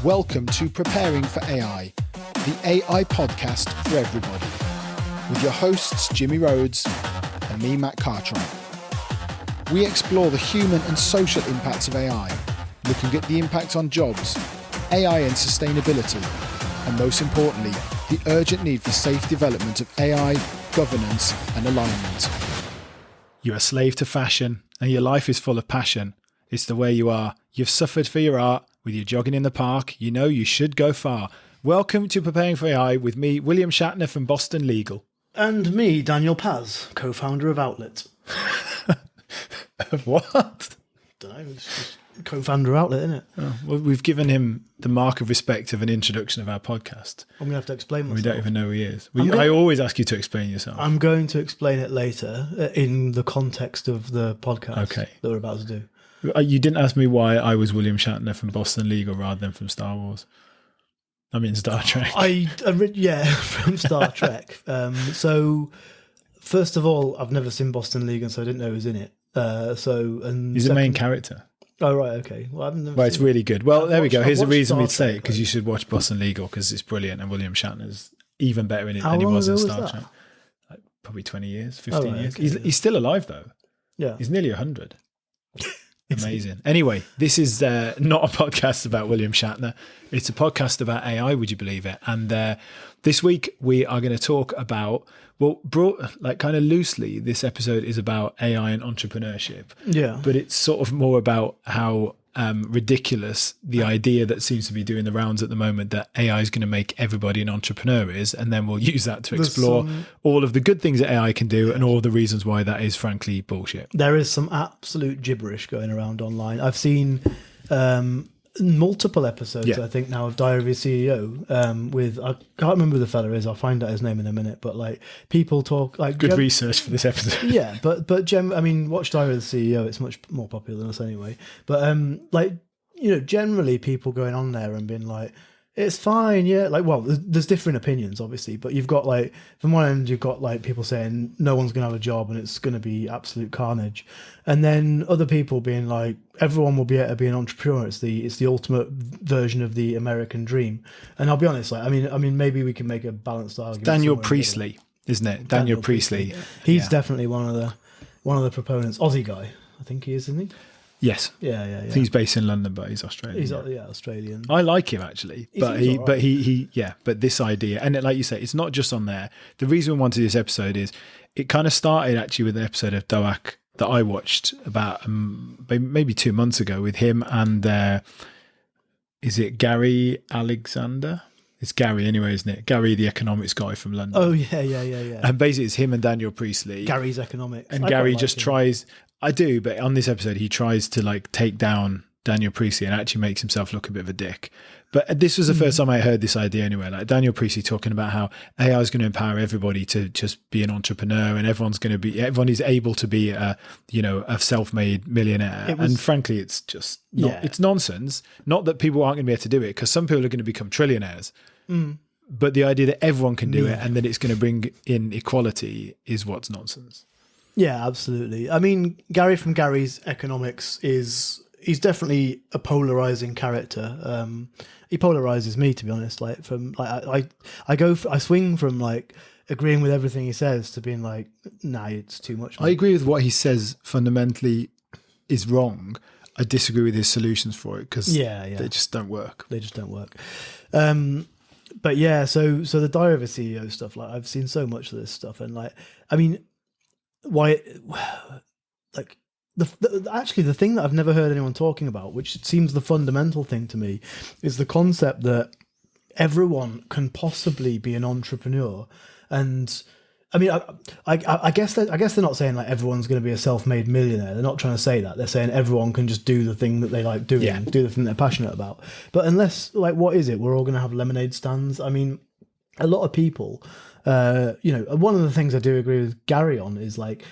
Welcome to Preparing for AI, the AI podcast for everybody, with your hosts Jimmy Rhodes and me, Matt Cartwright. We explore the human and social impacts of AI, looking at the impact on jobs, AI and sustainability, and most importantly, the urgent need for safe development of AI, governance and alignment. You're a slave to fashion and your life is full of passion. It's the way you are. You've suffered for your art. With your jogging in the park, you know you should go far. Welcome to Preparing for AI with me, William Shatner from Boston Legal. And me, Daniel Paz, co-founder of Outlet. Of what? Don't know, it's just co-founder of Outlet, isn't it? Oh, well, we've given him the mark of respect of an introduction of our podcast. I'm going to have to explain myself. We don't even know who he is. I always ask you to explain yourself. I'm going to explain it later in the context of the podcast that we're about to do. You didn't ask me why I was William Shatner from Boston Legal rather than from Star Wars. I mean Star Trek. From Star Trek. So, first of all, I've never seen Boston Legal, so I didn't know who was in it. He's the main character. Oh, right, okay. Well, it's really good. Well, there we go. Here's the reason we'd say it, because you should watch Boston Legal, because it's brilliant, and William Shatner's even better in it than he was in Star Trek. Like, probably 20 years, 15 years. Okay. He's still alive, though. Yeah. He's nearly 100. Amazing. Anyway, this is not a podcast about William Shatner. It's a podcast about AI, would you believe it? And this week we are going to talk about, kind of loosely, this episode is about AI and entrepreneurship. Yeah. But it's sort of more about how ridiculous the idea that seems to be doing the rounds at the moment that AI is going to make everybody an entrepreneur is, and then we'll use that to explore all of the good things that AI can do and all the reasons why that is frankly bullshit. There is some absolute gibberish going around online. I've seen multiple episodes, I think now, of Diary of a CEO with, I can't remember who the fella is, I'll find out his name in a minute, but like people talk like good research for this episode. Yeah, but watch Diary of the CEO, it's much more popular than us anyway. But generally people going on there and being like, it's fine, yeah. Like, well, there's different opinions, obviously, but you've got like, from one end, you've got like people saying no one's going to have a job and it's going to be absolute carnage. And then other people being like, everyone will be able to be an entrepreneur. It's the ultimate version of the American dream. And I'll be honest, like, I mean, maybe we can make a balanced argument. Daniel Priestley, isn't it? Daniel Priestley. He's definitely one of the proponents. Aussie guy, I think he is, isn't he? Yes. Yeah. I think he's based in London, but he's Australian. He's Australian. I like him actually, but this idea, and like you say, it's not just on there. The reason we wanted this episode is it kind of started actually with an episode of Doak that I watched about maybe 2 months ago with him and is it Gary Alexander? It's Gary anyway, isn't it? Gary, the economics guy from London. Oh yeah. And basically, it's him and Daniel Priestley. Gary's economics, and Gary just tries. I do, but on this episode, he tries to like take down Daniel Priestley and actually makes himself look a bit of a dick. But this was the first time I heard this idea anyway. Like Daniel Priestley talking about how AI is going to empower everybody to just be an entrepreneur, and everyone is able to be a self-made millionaire. And frankly, it's just it's nonsense. Not that people aren't going to be able to do it, because some people are going to become trillionaires. But the idea that everyone can do it and that it's going to bring in equality is what's nonsense. Yeah, absolutely. I mean, Gary from Gary's Economics he's definitely a polarizing character. He polarizes me, to be honest. Like I swing from like agreeing with everything he says to being like, nah, it's too much. I agree with what he says fundamentally is wrong. I disagree with his solutions for it because they just don't work. But yeah, so the Diary of a CEO stuff, like I've seen so much of this stuff, and like, I mean, why, like the thing that I've never heard anyone talking about, which seems the fundamental thing to me, is the concept that everyone can possibly be an entrepreneur. And I mean, I guess they're not saying like everyone's going to be a self-made millionaire. They're not trying to say that. They're saying everyone can just do the thing that they like doing, do the thing they're passionate about. But unless, like, what is it? We're all going to have lemonade stands. I mean, a lot of people, one of the things I do agree with Gary on is like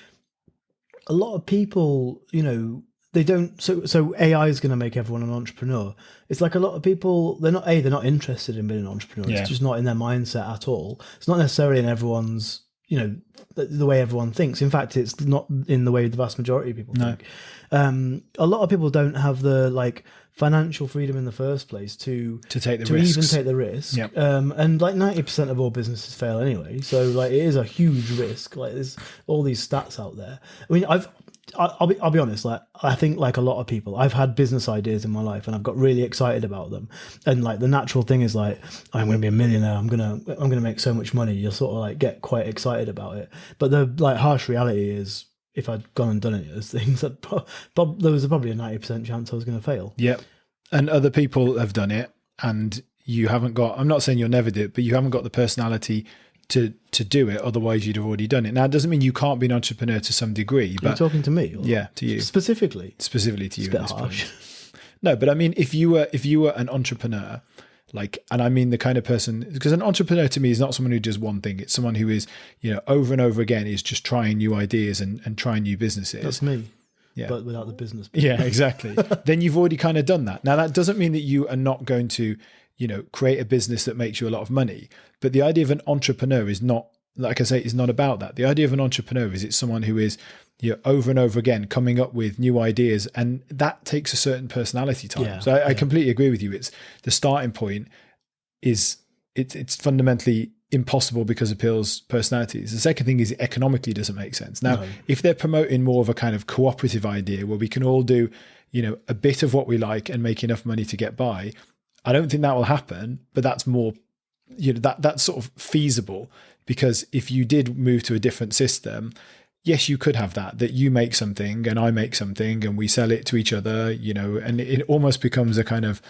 a lot of people, they don't. So AI is going to make everyone an entrepreneur. It's like a lot of people, they're not interested in being an entrepreneur. It's just not in their mindset at all. It's not necessarily in everyone's the way everyone thinks. In fact, it's not in the way the vast majority of people think. A lot of people don't have the financial freedom in the first place to take the to risks. even take the risk. Yep. And 90% of all businesses fail anyway. So it is a huge risk. There's all these stats out there. I mean, I'll be honest. I think a lot of people, I've had business ideas in my life and I've got really excited about them. And the natural thing is I'm going to be a millionaire. I'm gonna make so much money. You'll sort of get quite excited about it. But the harsh reality is, if I'd gone and done any of those things, there was probably a 90% chance I was going to fail. Yep. And other people have done it, and you haven't got. I'm not saying you'll never do it, but you haven't got the personality to do it. Otherwise, you'd have already done it. Now, it doesn't mean you can't be an entrepreneur to some degree. But are you talking to me? Or yeah, to you specifically. Specifically to you. It's a bit harsh. No, but I mean, if you were an entrepreneur, and I mean the kind of person, because an entrepreneur to me is not someone who does one thing. It's someone who is, over and over again is just trying new ideas and trying new businesses. That's me. Yeah. But without the business. Yeah, exactly. Then you've already kind of done that. Now, that doesn't mean that you are not going to, create a business that makes you a lot of money. But the idea of an entrepreneur is not, like I say, is not about that. The idea of an entrepreneur is it's someone who is, over and over again coming up with new ideas, and that takes a certain personality time. Yeah, so I completely agree with you. It's the starting point is it's fundamentally impossible because of people's personalities. The second thing is it economically doesn't make sense. Now, if they're promoting more of a kind of cooperative idea where we can all do, a bit of what we like and make enough money to get by, I don't think that will happen, but that's more, that's sort of feasible, because if you did move to a different system, yes, you could have that you make something and I make something and we sell it to each other, and it almost becomes a kind of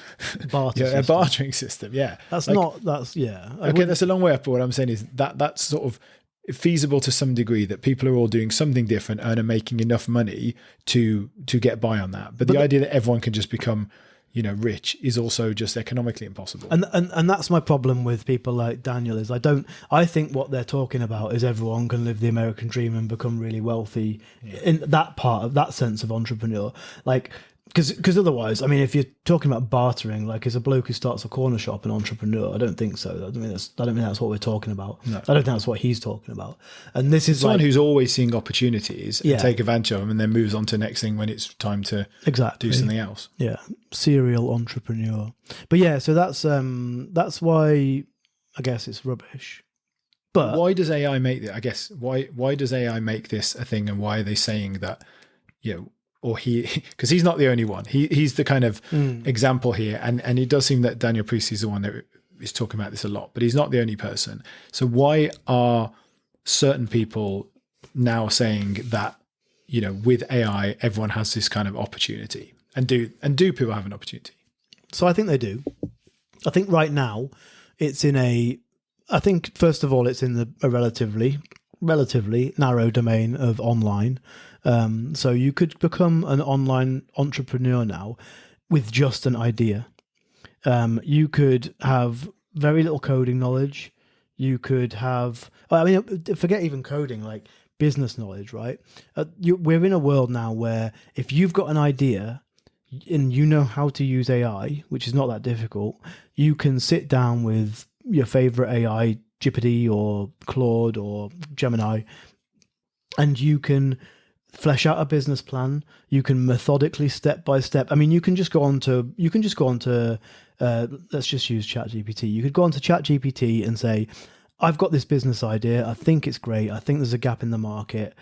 a bartering system. Yeah. That's okay, that's a long way up, but what I'm saying is that's sort of feasible to some degree, that people are all doing something different and are making enough money to get by on that. But the idea that everyone can just become rich is also just economically impossible. And that's my problem with people like Daniel is I think what they're talking about is everyone can live the American dream and become really wealthy in that part of that sense of entrepreneur. Because otherwise, I mean, if you're talking about bartering, is a bloke who starts a corner shop an entrepreneur? I don't think so. I don't think that's what we're talking about. No. I don't think that's what he's talking about. And this is someone who's always seeing opportunities and take advantage of them, and then moves on to the next thing when it's time to do something else. Yeah, serial entrepreneur. But yeah, so that's why I guess it's rubbish. But why does AI make that? I guess why does AI make this a thing, and why are they saying that? Or because he's not the only one. He's the kind of example here. And it does seem that Daniel Priest is the one that is talking about this a lot, but he's not the only person. So why are certain people now saying that, with AI, everyone has this kind of opportunity? And do people have an opportunity? So I think they do. I think right now I think first of all, it's in a relatively narrow domain of online. So you could become an online entrepreneur now with just an idea. You could have very little coding knowledge. You could have, forget even coding, business knowledge, right? We're in a world now where if you've got an idea and you know how to use AI, which is not that difficult, you can sit down with your favorite AI, GPT or Claude or Gemini, and you can flesh out a business plan. You can methodically, step by step. I mean, you can just go on to let's just use ChatGPT. You could go on to ChatGPT and say, I've got this business idea. I think it's great. I think there's a gap in the market.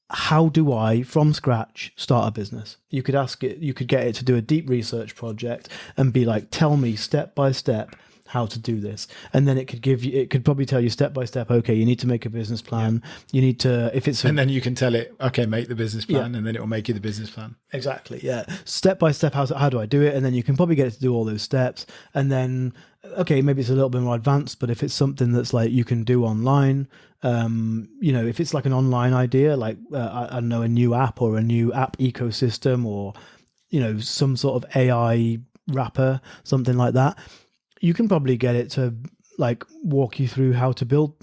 How do I, from scratch, start a business? You could ask it, you could get it to do a deep research project and be like, tell me step by step how to do this. And then it could probably tell you step by step, okay, you need to make a business plan. You need to, and then you can tell it, okay, make the business plan, and then it will make you the business plan. Exactly. Yeah. Step by step, how do I do it? And then you can probably get it to do all those steps. And then, okay, maybe it's a little bit more advanced, but if it's something that's you can do online, if it's an online idea, I don't know, a new app or a new app ecosystem, or, some sort of AI wrapper, something like that, you can probably get it to walk you through how to build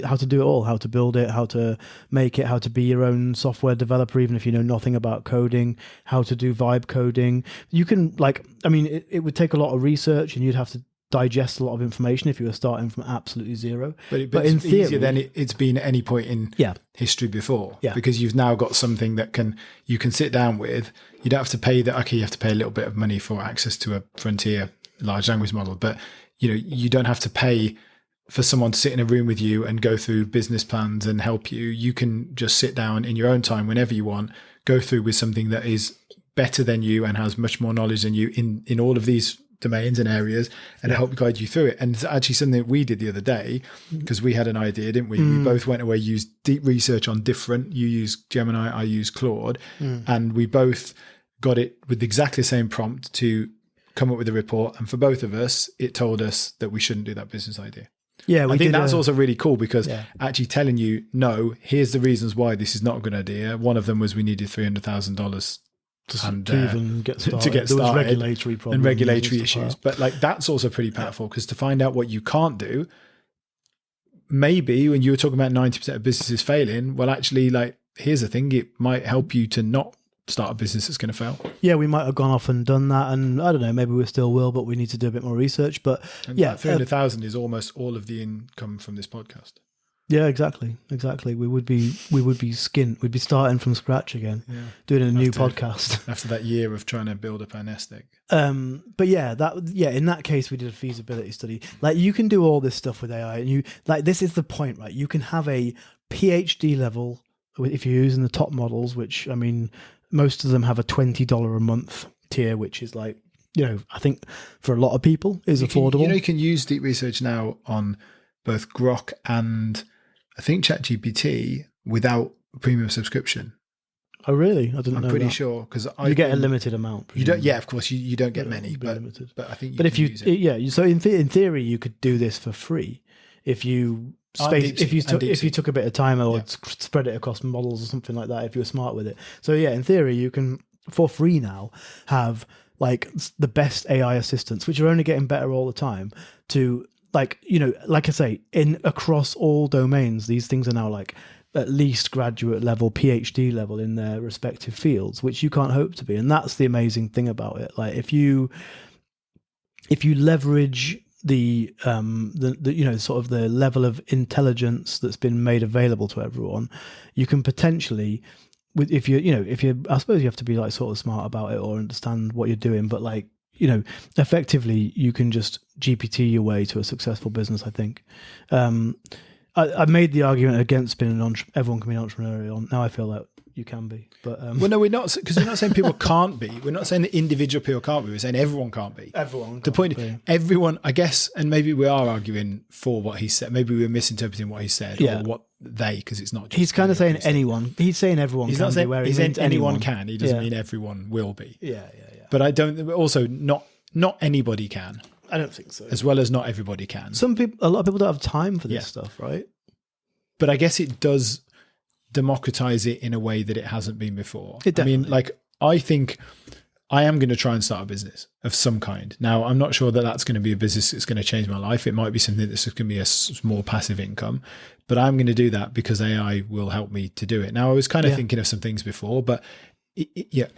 how to do it all, how to build it, how to make it, how to be your own software developer, even if you know nothing about coding, how to do vibe coding. You can it would take a lot of research, and you'd have to digest a lot of information if you were starting from absolutely zero. But in it's theory, easier than it's been at any point in history before. Yeah. Because you've now got something that you can sit down with. You don't have to pay you have to pay a little bit of money for access to a frontier large language model, but you don't have to pay for someone to sit in a room with you and go through business plans and help you. You can just sit down in your own time whenever you want, go through with something that is better than you and has much more knowledge than you in all of these domains and areas, and help guide you through it. And it's actually something that we did the other day, because we had an idea, didn't we? We both went away, used deep research on different. You use Gemini, I use Claude, and we both got it with exactly the same prompt to come up with a report. And for both of us, it told us that we shouldn't do that business idea. Yeah, I think that's also really cool, because actually telling you, no, here's the reasons why this is not a good idea. One of them was we needed $300,000 to even get started. To get there started, was regulatory problems and regulatory issues. But like, that's also pretty powerful, because to find out what you can't do, maybe when you were talking about 90% of businesses failing, well, actually, like, here's the thing, it might help you to not start a business that's going to fail. Yeah, we might have gone off and done that, and I don't know, maybe we still will, but we need to do a bit more research. But and 300,000 is almost all of the income from this podcast. Yeah, exactly. We would be skint. We'd be starting from scratch again, doing a new podcast after that year of trying to build up our nest egg. But in that case, we did a feasibility study. Like, you can do all this stuff with AI, and this is the point, right? You can have a PhD level if you're using the top models, which, I mean, most of them have a $20 a month tier, which is like, I think for a lot of people is affordable. You can use deep research now on both Grok and I think ChatGPT without premium subscription. Oh, really? I didn't know. I'm pretty that. sure, because you get a limited amount. You don't. Yeah, of course, you don't get many, but limited. But I think. If you use it. So in theory, you could do this for free if you if you took a bit of time or spread it across models or something like that. If you were smart with it. So in theory, you can for free now have like the best AI assistants, which are only getting better all the time. To like I say, across all domains, these things are now like at least graduate level, PhD level in their respective fields, which you can't hope to be. And that's the amazing thing about it. Like, if you leverage the sort of the level of intelligence that's been made available to everyone, you can potentially, if you I suppose you have to be like sort of smart about it or understand what you're doing, but like, effectively you can just GPT your way to a successful business, I think. I made the argument against everyone can be entrepreneurial. Now I feel like you can be, but well, no, we're not, because we're not saying people can't be. We're not saying that individual people can't be. We're saying everyone can't be. Everyone, I guess, and maybe we are arguing for what he said. Maybe we're misinterpreting what he said, or what because it's not. Just he's kind of saying anyone. He's saying everyone. He's not saying where he's saying anyone can. He doesn't mean everyone will be. Yeah. But I don't. Also, not anybody can. I don't think so. As well as not everybody can. A lot of people don't have time for this stuff, right? But I guess it does democratize it in a way that it hasn't been before. I mean, like, I think I am going to try and start a business of some kind. Now, I'm not sure that that's going to be a business that's going to change my life. It might be something that's going to be a small passive income, but I'm going to do that because AI will help me to do it. Now, I was kind of thinking of some things before, but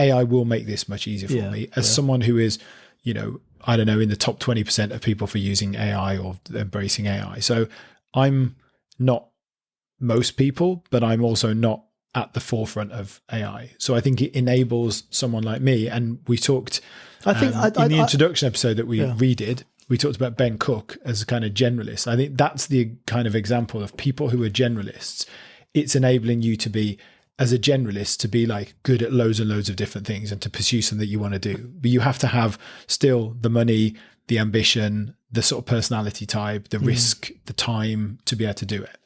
AI will make this much easier for me as someone who is, I don't know, in the top 20% of people for using AI or embracing AI. So I'm not most people, but I'm also not at the forefront of AI. So I think it enables someone like me. And we talked, in the introduction episode that we redid, we talked about Ben Cook as a kind of generalist. I think that's the kind of example of people who are generalists. It's enabling you to be, as a generalist, to be like good at loads and loads of different things and to pursue something that you want to do. But you have to have still the money, the ambition, the sort of personality type, the risk, the time to be able to do it.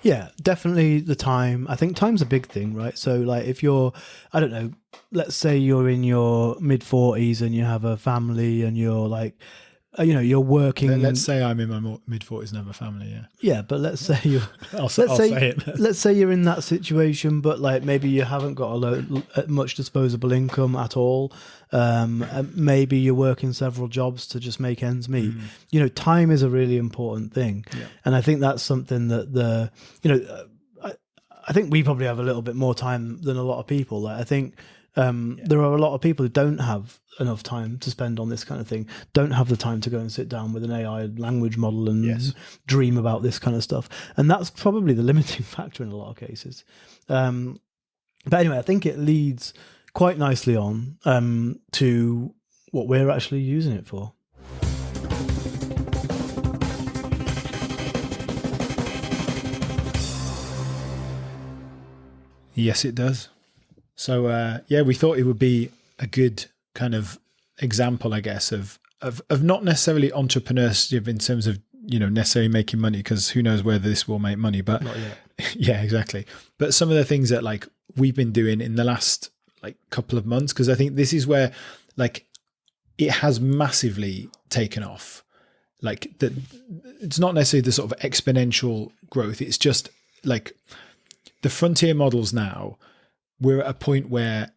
Yeah, definitely the time. I think time's a big thing, right? So like, if you're, I don't know, let's say you're in your mid-40s and you have a family and you're like, you're working. Let's say I'm in my mid-40s and have a family, Yeah, but let's say you're... I'll say it. Let's say you're in that situation, but like maybe you haven't got much disposable income at all. Maybe you're working several jobs to just make ends meet. Time is a really important thing. Yeah. And I think that's something that I think we probably have a little bit more time than a lot of people. Like, I think There are a lot of people who don't have enough time to spend on this kind of thing, don't have the time to go and sit down with an AI language model and dream about this kind of stuff. And that's probably the limiting factor in a lot of cases. But anyway, I think it leads quite nicely on to what we're actually using it for. Yes, it does. So, we thought it would be a good kind of example, I guess, of not necessarily entrepreneurship in terms of, necessarily making money, because who knows whether this will make money, but not yet. Yeah, exactly. But some of the things that like we've been doing in the last like couple of months, because I think this is where like it has massively taken off. Like that, it's not necessarily the sort of exponential growth. It's just like the frontier models now, we're at a point where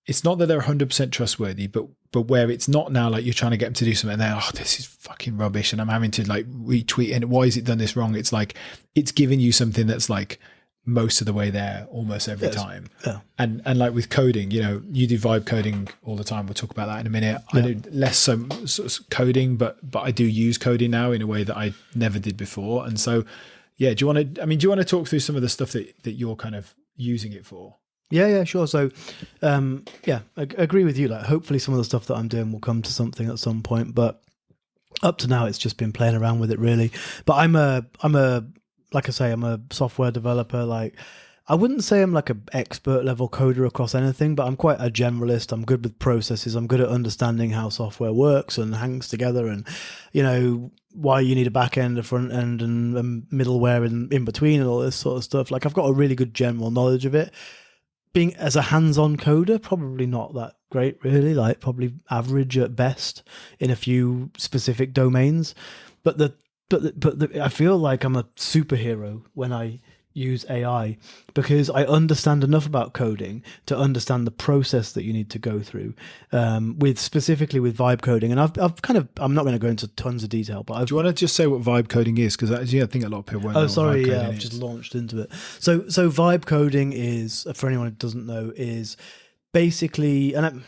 it's not that they're 100% trustworthy, but where it's not now like you're trying to get them to do something and they're, oh, this is fucking rubbish and I'm having to like retweet and why is it done this wrong? It's like, it's giving you something that's like most of the way there almost every time. Yeah. And like with coding, you do vibe coding all the time. We'll talk about that in a minute. Yeah. I do less so sort of coding, but I do use coding now in a way that I never did before. And so, yeah, do you want to talk through some of the stuff that you're kind of using it for? Yeah, sure. So, I agree with you. Like, hopefully some of the stuff that I'm doing will come to something at some point, but up to now, it's just been playing around with it really. But I'm a software developer. Like, I wouldn't say I'm like an expert level coder across anything, but I'm quite a generalist. I'm good with processes. I'm good at understanding how software works and hangs together and, why you need a back end, a front end and middleware in between and all this sort of stuff. Like, I've got a really good general knowledge of it. Being as a hands-on coder, probably not that great, really. Like, probably average at best in a few specific domains. But I feel like I'm a superhero when I use AI because I understand enough about coding to understand the process that you need to go through. Specifically with vibe coding, and I'm not going to go into tons of detail, but do you want to just say what vibe coding is? Because I think a lot of people won't know. Oh, sorry, yeah, I've just launched into it. So vibe coding is, for anyone who doesn't know, is basically, and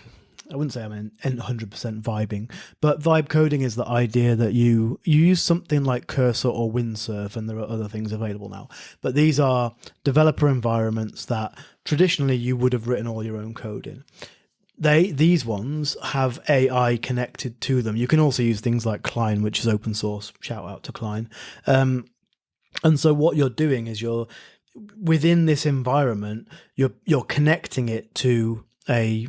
I wouldn't say I'm 100% vibing, but vibe coding is the idea that you use something like Cursor or Windsurf, and there are other things available now. But these are developer environments that traditionally you would have written all your own code in. These ones have AI connected to them. You can also use things like Klein, which is open source. Shout out to Klein. And so what you're doing is you're within this environment, you're connecting it to a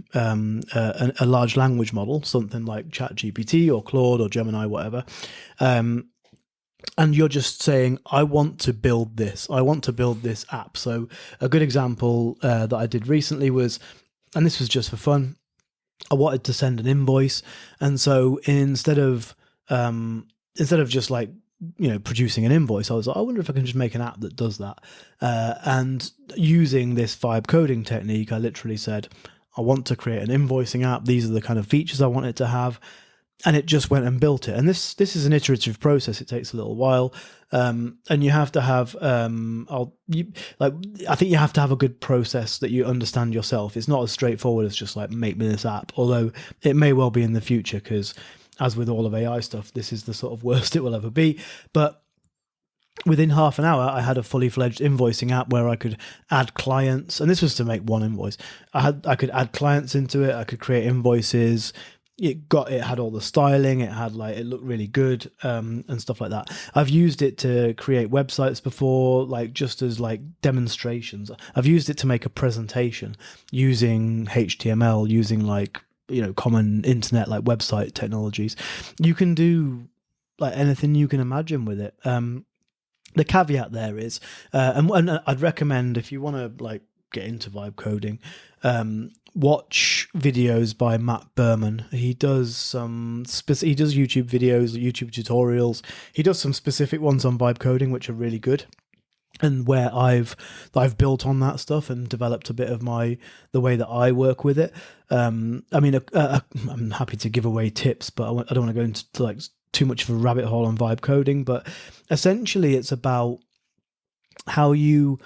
large language model, something like ChatGPT or Claude or Gemini, whatever. And you're just saying, I want to build this. I want to build this app. So a good example that I did recently was, and this was just for fun, I wanted to send an invoice. And so instead of just like, producing an invoice, I was like, I wonder if I can just make an app that does that. And using this vibe coding technique, I literally said, I want to create an invoicing app. These are the kind of features I want it to have. And it just went and built it. And this is an iterative process. It takes a little while. And you have to have, I think you have to have a good process that you understand yourself. It's not as straightforward as just like, make me this app. Although it may well be in the future, because as with all of AI stuff, this is the sort of worst it will ever be. But within half an hour, I had a fully fledged invoicing app where I could add clients, and this was to make one invoice. I could add clients into it. I could create invoices. It had all the styling. It looked really good, and stuff like that. I've used it to create websites before, like just as like demonstrations. I've used it to make a presentation using HTML, using like, common internet like website technologies. You can do like anything you can imagine with it. The caveat there is, and I'd recommend if you want to like get into vibe coding, watch videos by Matt Berman. He does he does YouTube videos, YouTube tutorials. He does some specific ones on vibe coding, which are really good. And where I've built on that stuff and developed a bit of the way that I work with it. I'm happy to give away tips, but I don't want to go into like too much of a rabbit hole on vibe coding. But essentially, it's about how you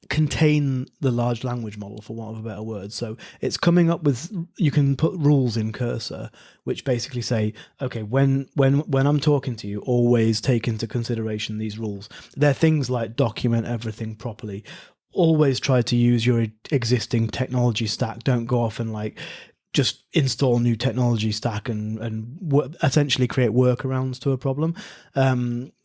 contain the large language model, for want of a better word. So it's coming up with, you can put rules in Cursor, which basically say, okay, when I'm talking to you, always take into consideration these rules. They're things like document everything properly. Always try to use your existing technology stack. Don't go off and like just install new technology stack and essentially create workarounds to a problem,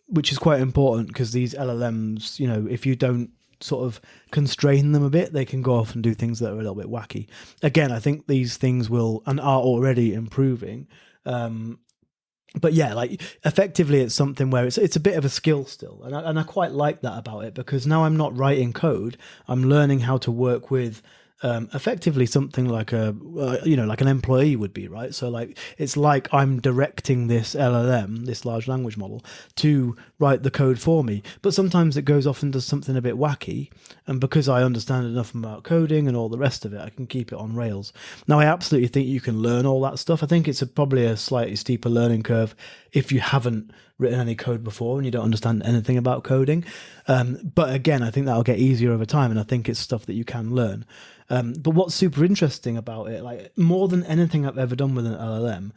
which is quite important because these LLMs, you know, if you don't sort of constrain them a bit, they can go off and do things that are a little bit wacky. Again, I think these things will and are already improving. But yeah, like effectively it's something where it's a bit of a skill still. And I quite like that about it, because now I'm not writing code, I'm learning how to work with effectively something like like an employee would be, right? So like it's like I'm directing this LLM, this large language model, to write the code for me. But sometimes it goes off and does something a bit wacky, and because I understand enough about coding and all the rest of it, I can keep it on rails. Now I absolutely think you can learn all that stuff. I think it's probably a slightly steeper learning curve if you haven't written any code before and you don't understand anything about coding. But again, I think that'll get easier over time, and I think it's stuff that you can learn. But what's super interesting about it, like more than anything I've ever done with an LLM,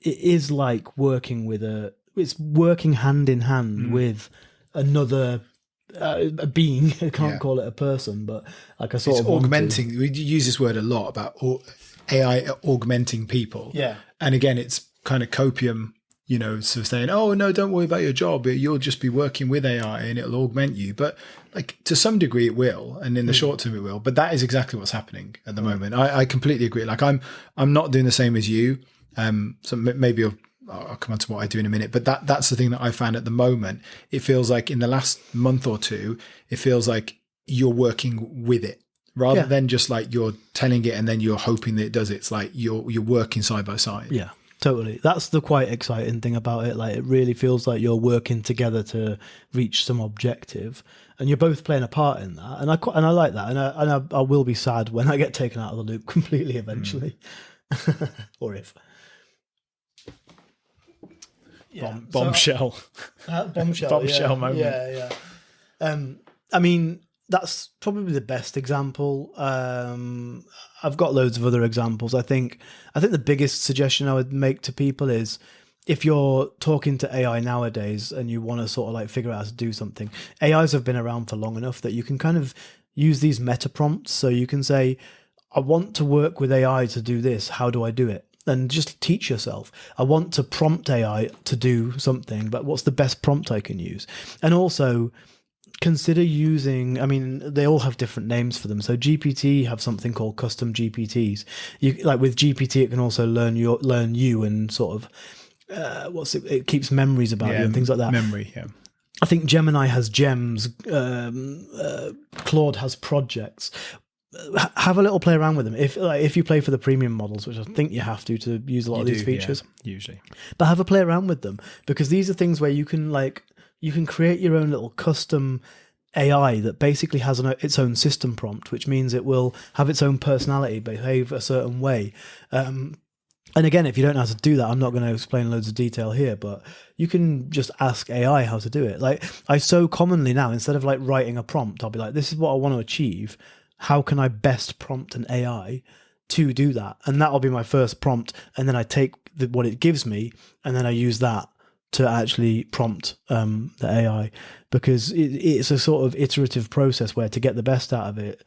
it is like working hand in hand with another a being. I can't call it a person, but like a sort of augmenting. We use this word a lot about AI augmenting people. Yeah. And again, it's kind of copium, you know, sort of saying, oh, no, don't worry about your job. You'll just be working with AI and it'll augment you. But like to some degree it will. And in the short term it will. But that is exactly what's happening at the moment. I completely agree. Like I'm not doing the same as you. So maybe I'll come on to what I do in a minute. But that's the thing that I found at the moment. It feels like in the last month or two, it feels like you're working with it rather than just like you're telling it and then you're hoping that it does it. It's like you're working side by side. Yeah. Totally. That's the quite exciting thing about it. Like it really feels like you're working together to reach some objective, and you're both playing a part in that. And I like that. And I will be sad when I get taken out of the loop completely eventually, or if. Yeah. Bombshell. Bombshell moment. Yeah. I mean, that's probably the best example. I've got loads of other examples. I think the biggest suggestion I would make to people is, if you're talking to AI nowadays and you want to sort of like figure out how to do something, AIs have been around for long enough that you can kind of use these meta prompts. So you can say, I want to work with AI to do this. How do I do it? And just teach yourself. I want to prompt AI to do something, but what's the best prompt I can use? And also consider using, I mean, they all have different names for them. So GPT have something called custom GPTs. Like with GPT, it can also learn you and sort of, it keeps memories about you and things like that. Memory, yeah. I think Gemini has gems, Claude has projects. Have a little play around with them. If you play for the premium models, which I think you have to use a lot of these features, usually. But have a play around with them, because these are things where you can create your own little custom AI that basically has its own system prompt, which means it will have its own personality, behave a certain way. And again, if you don't know how to do that, I'm not going to explain loads of detail here, but you can just ask AI how to do it. Like I so commonly now, instead of like writing a prompt, I'll be like, this is what I want to achieve. How can I best prompt an AI to do that? And that'll be my first prompt. And then I take what it gives me, and then I use that to actually prompt the AI, because it's a sort of iterative process where to get the best out of it,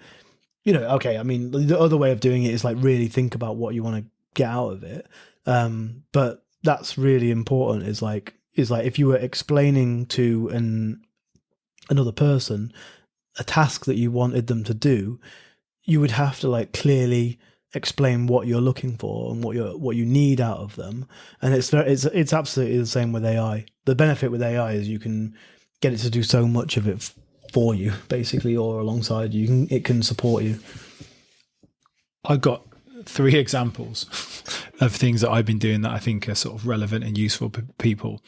you know, okay, I mean, the other way of doing it is like really think about what you want to get out of it. But that's really important, is like if you were explaining to another person a task that you wanted them to do, you would have to like clearly explain what you're looking for and what you need out of them. And it's absolutely the same with AI. The benefit with AI is you can get it to do so much of it for you, basically, or alongside you. It can support you. I got 3 examples of things that I've been doing that I think are sort of relevant and useful for people.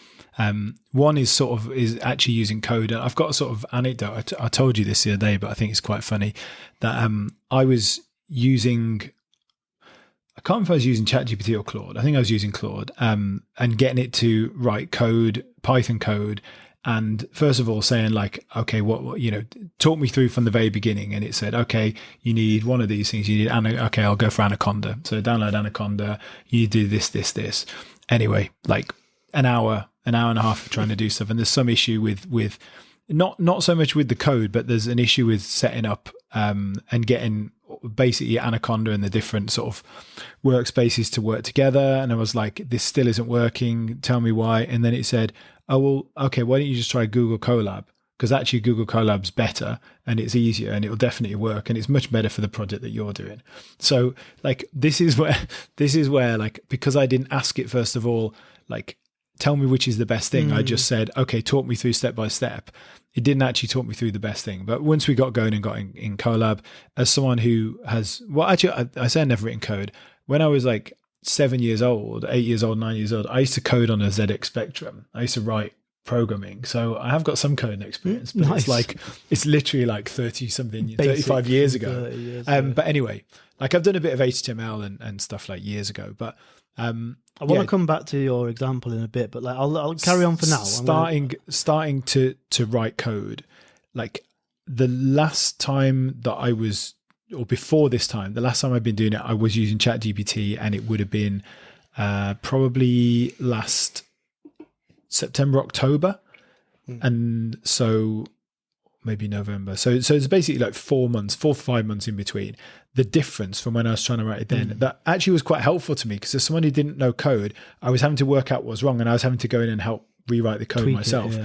One is actually using code. And I've got a sort of anecdote. I told you this the other day, but I think it's quite funny that I was using, I can't remember if I was using ChatGPT or Claude. I think I was using Claude, and getting it to write code, Python code, And first of all, saying like, okay, what talk me through from the very beginning. And it said, okay, you need one of these things. You need, okay, I'll go for Anaconda. So download Anaconda. You do this. Anyway, like an hour and a half of trying to do stuff. And there's some issue with not so much with the code, but there's an issue with setting up and getting basically Anaconda and the different sort of workspaces to work together. And I was like, this still isn't working. Tell me why. And then it said, oh, well, okay, why don't you just try Google Colab? Because actually Google Colab's better and it's easier and it will definitely work and it's much better for the project that you're doing. So like, this is where like, because I didn't ask it, first of all, like, tell me which is the best thing. I just said, okay, talk me through step by step. It didn't actually talk me through the best thing. But once we got going and got in Colab, as someone who has, well, actually, I say I've never written code. When I was like 7 years old, 8 years old, 9 years old, I used to code on a ZX Spectrum. I used to write programming. So I have got some coding experience, but Nice. it's literally like 35 years ago. But anyway, like I've done a bit of HTML and stuff like years ago, but I want to come back to your example in a bit, but like I'll carry on for now. Starting to write code, like the last time that I was, or before this time, the last time I've been doing it, I was using ChatGPT, and it would have been probably last September, October, and so maybe November. So it's basically like 4 or 5 months in between. The difference from when I was trying to write it then, that actually was quite helpful to me, because as someone who didn't know code, I was having to work out what was wrong, and I was having to go in and help rewrite the code myself.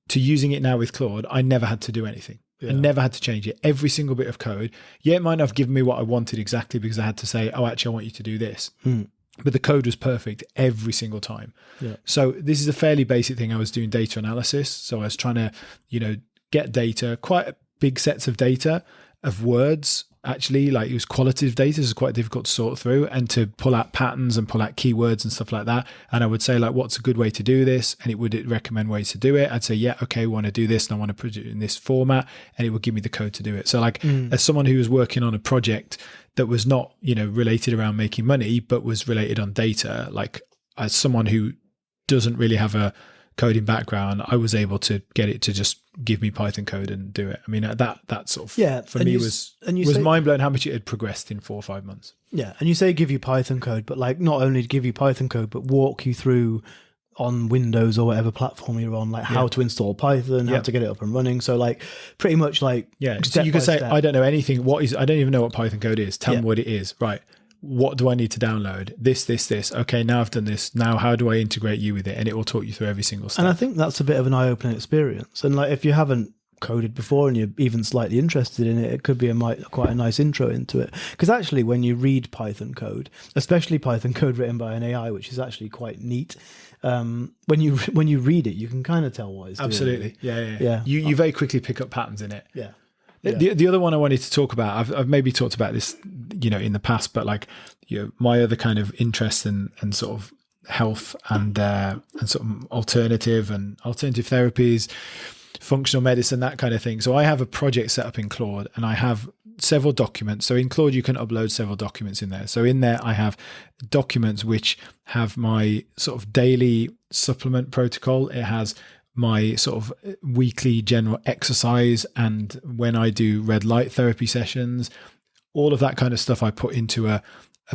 To using it now with Claude, I never had to do anything. I never had to change it. Every single bit of code. Yeah, it might not have given me what I wanted exactly, because I had to say, oh, actually, I want you to do this. But the code was perfect every single time. So this is a fairly basic thing. I was doing data analysis. So I was trying to, get data, quite big sets of data, of words, actually. Like, it was qualitative data. This is quite difficult to sort through, and to pull out patterns and pull out keywords and stuff like that. And I would say, like, what's a good way to do this? And it would recommend ways to do it. I'd say, yeah, okay, I want to do this, and I want to put it in this format, and it would give me the code to do it. So like, as someone who was working on a project that was not, related around making money, but was related on data, like, as someone who doesn't really have a coding background, I was able to get it to just give me Python code and do it. I mean, that sort of, for me, was mind blowing how much it had progressed in 4 or 5 months. Yeah. And you say give you Python code, but like, not only give you Python code, but walk you through on Windows or whatever platform you're on, like how to install Python, how to get it up and running. So like, pretty much like, so you could say, I don't know anything. I don't even know what Python code is. Tell me what it is. Right. What do I need to download? This. Okay, now I've done this. Now how do I integrate you with it? And it will talk you through every single step. And I think that's a bit of an eye-opening experience. And like, if you haven't coded before and you're even slightly interested in it, it could be quite a nice intro into it. Because actually, when you read Python code, especially Python code written by an AI, which is actually quite neat, when you read it, you can kind of tell what it's doing. Absolutely. Yeah. You very quickly pick up patterns in it. Yeah. The other one I wanted to talk about, I've maybe talked about this, in the past, but like, my other kind of interest and sort of health and sort of alternative therapies, functional medicine, that kind of thing. So I have a project set up in Claude, and I have several documents. So in Claude, you can upload several documents in there. So in there, I have documents which have my sort of daily supplement protocol. It has my sort of weekly general exercise, and when I do red light therapy sessions, all of that kind of stuff I put into a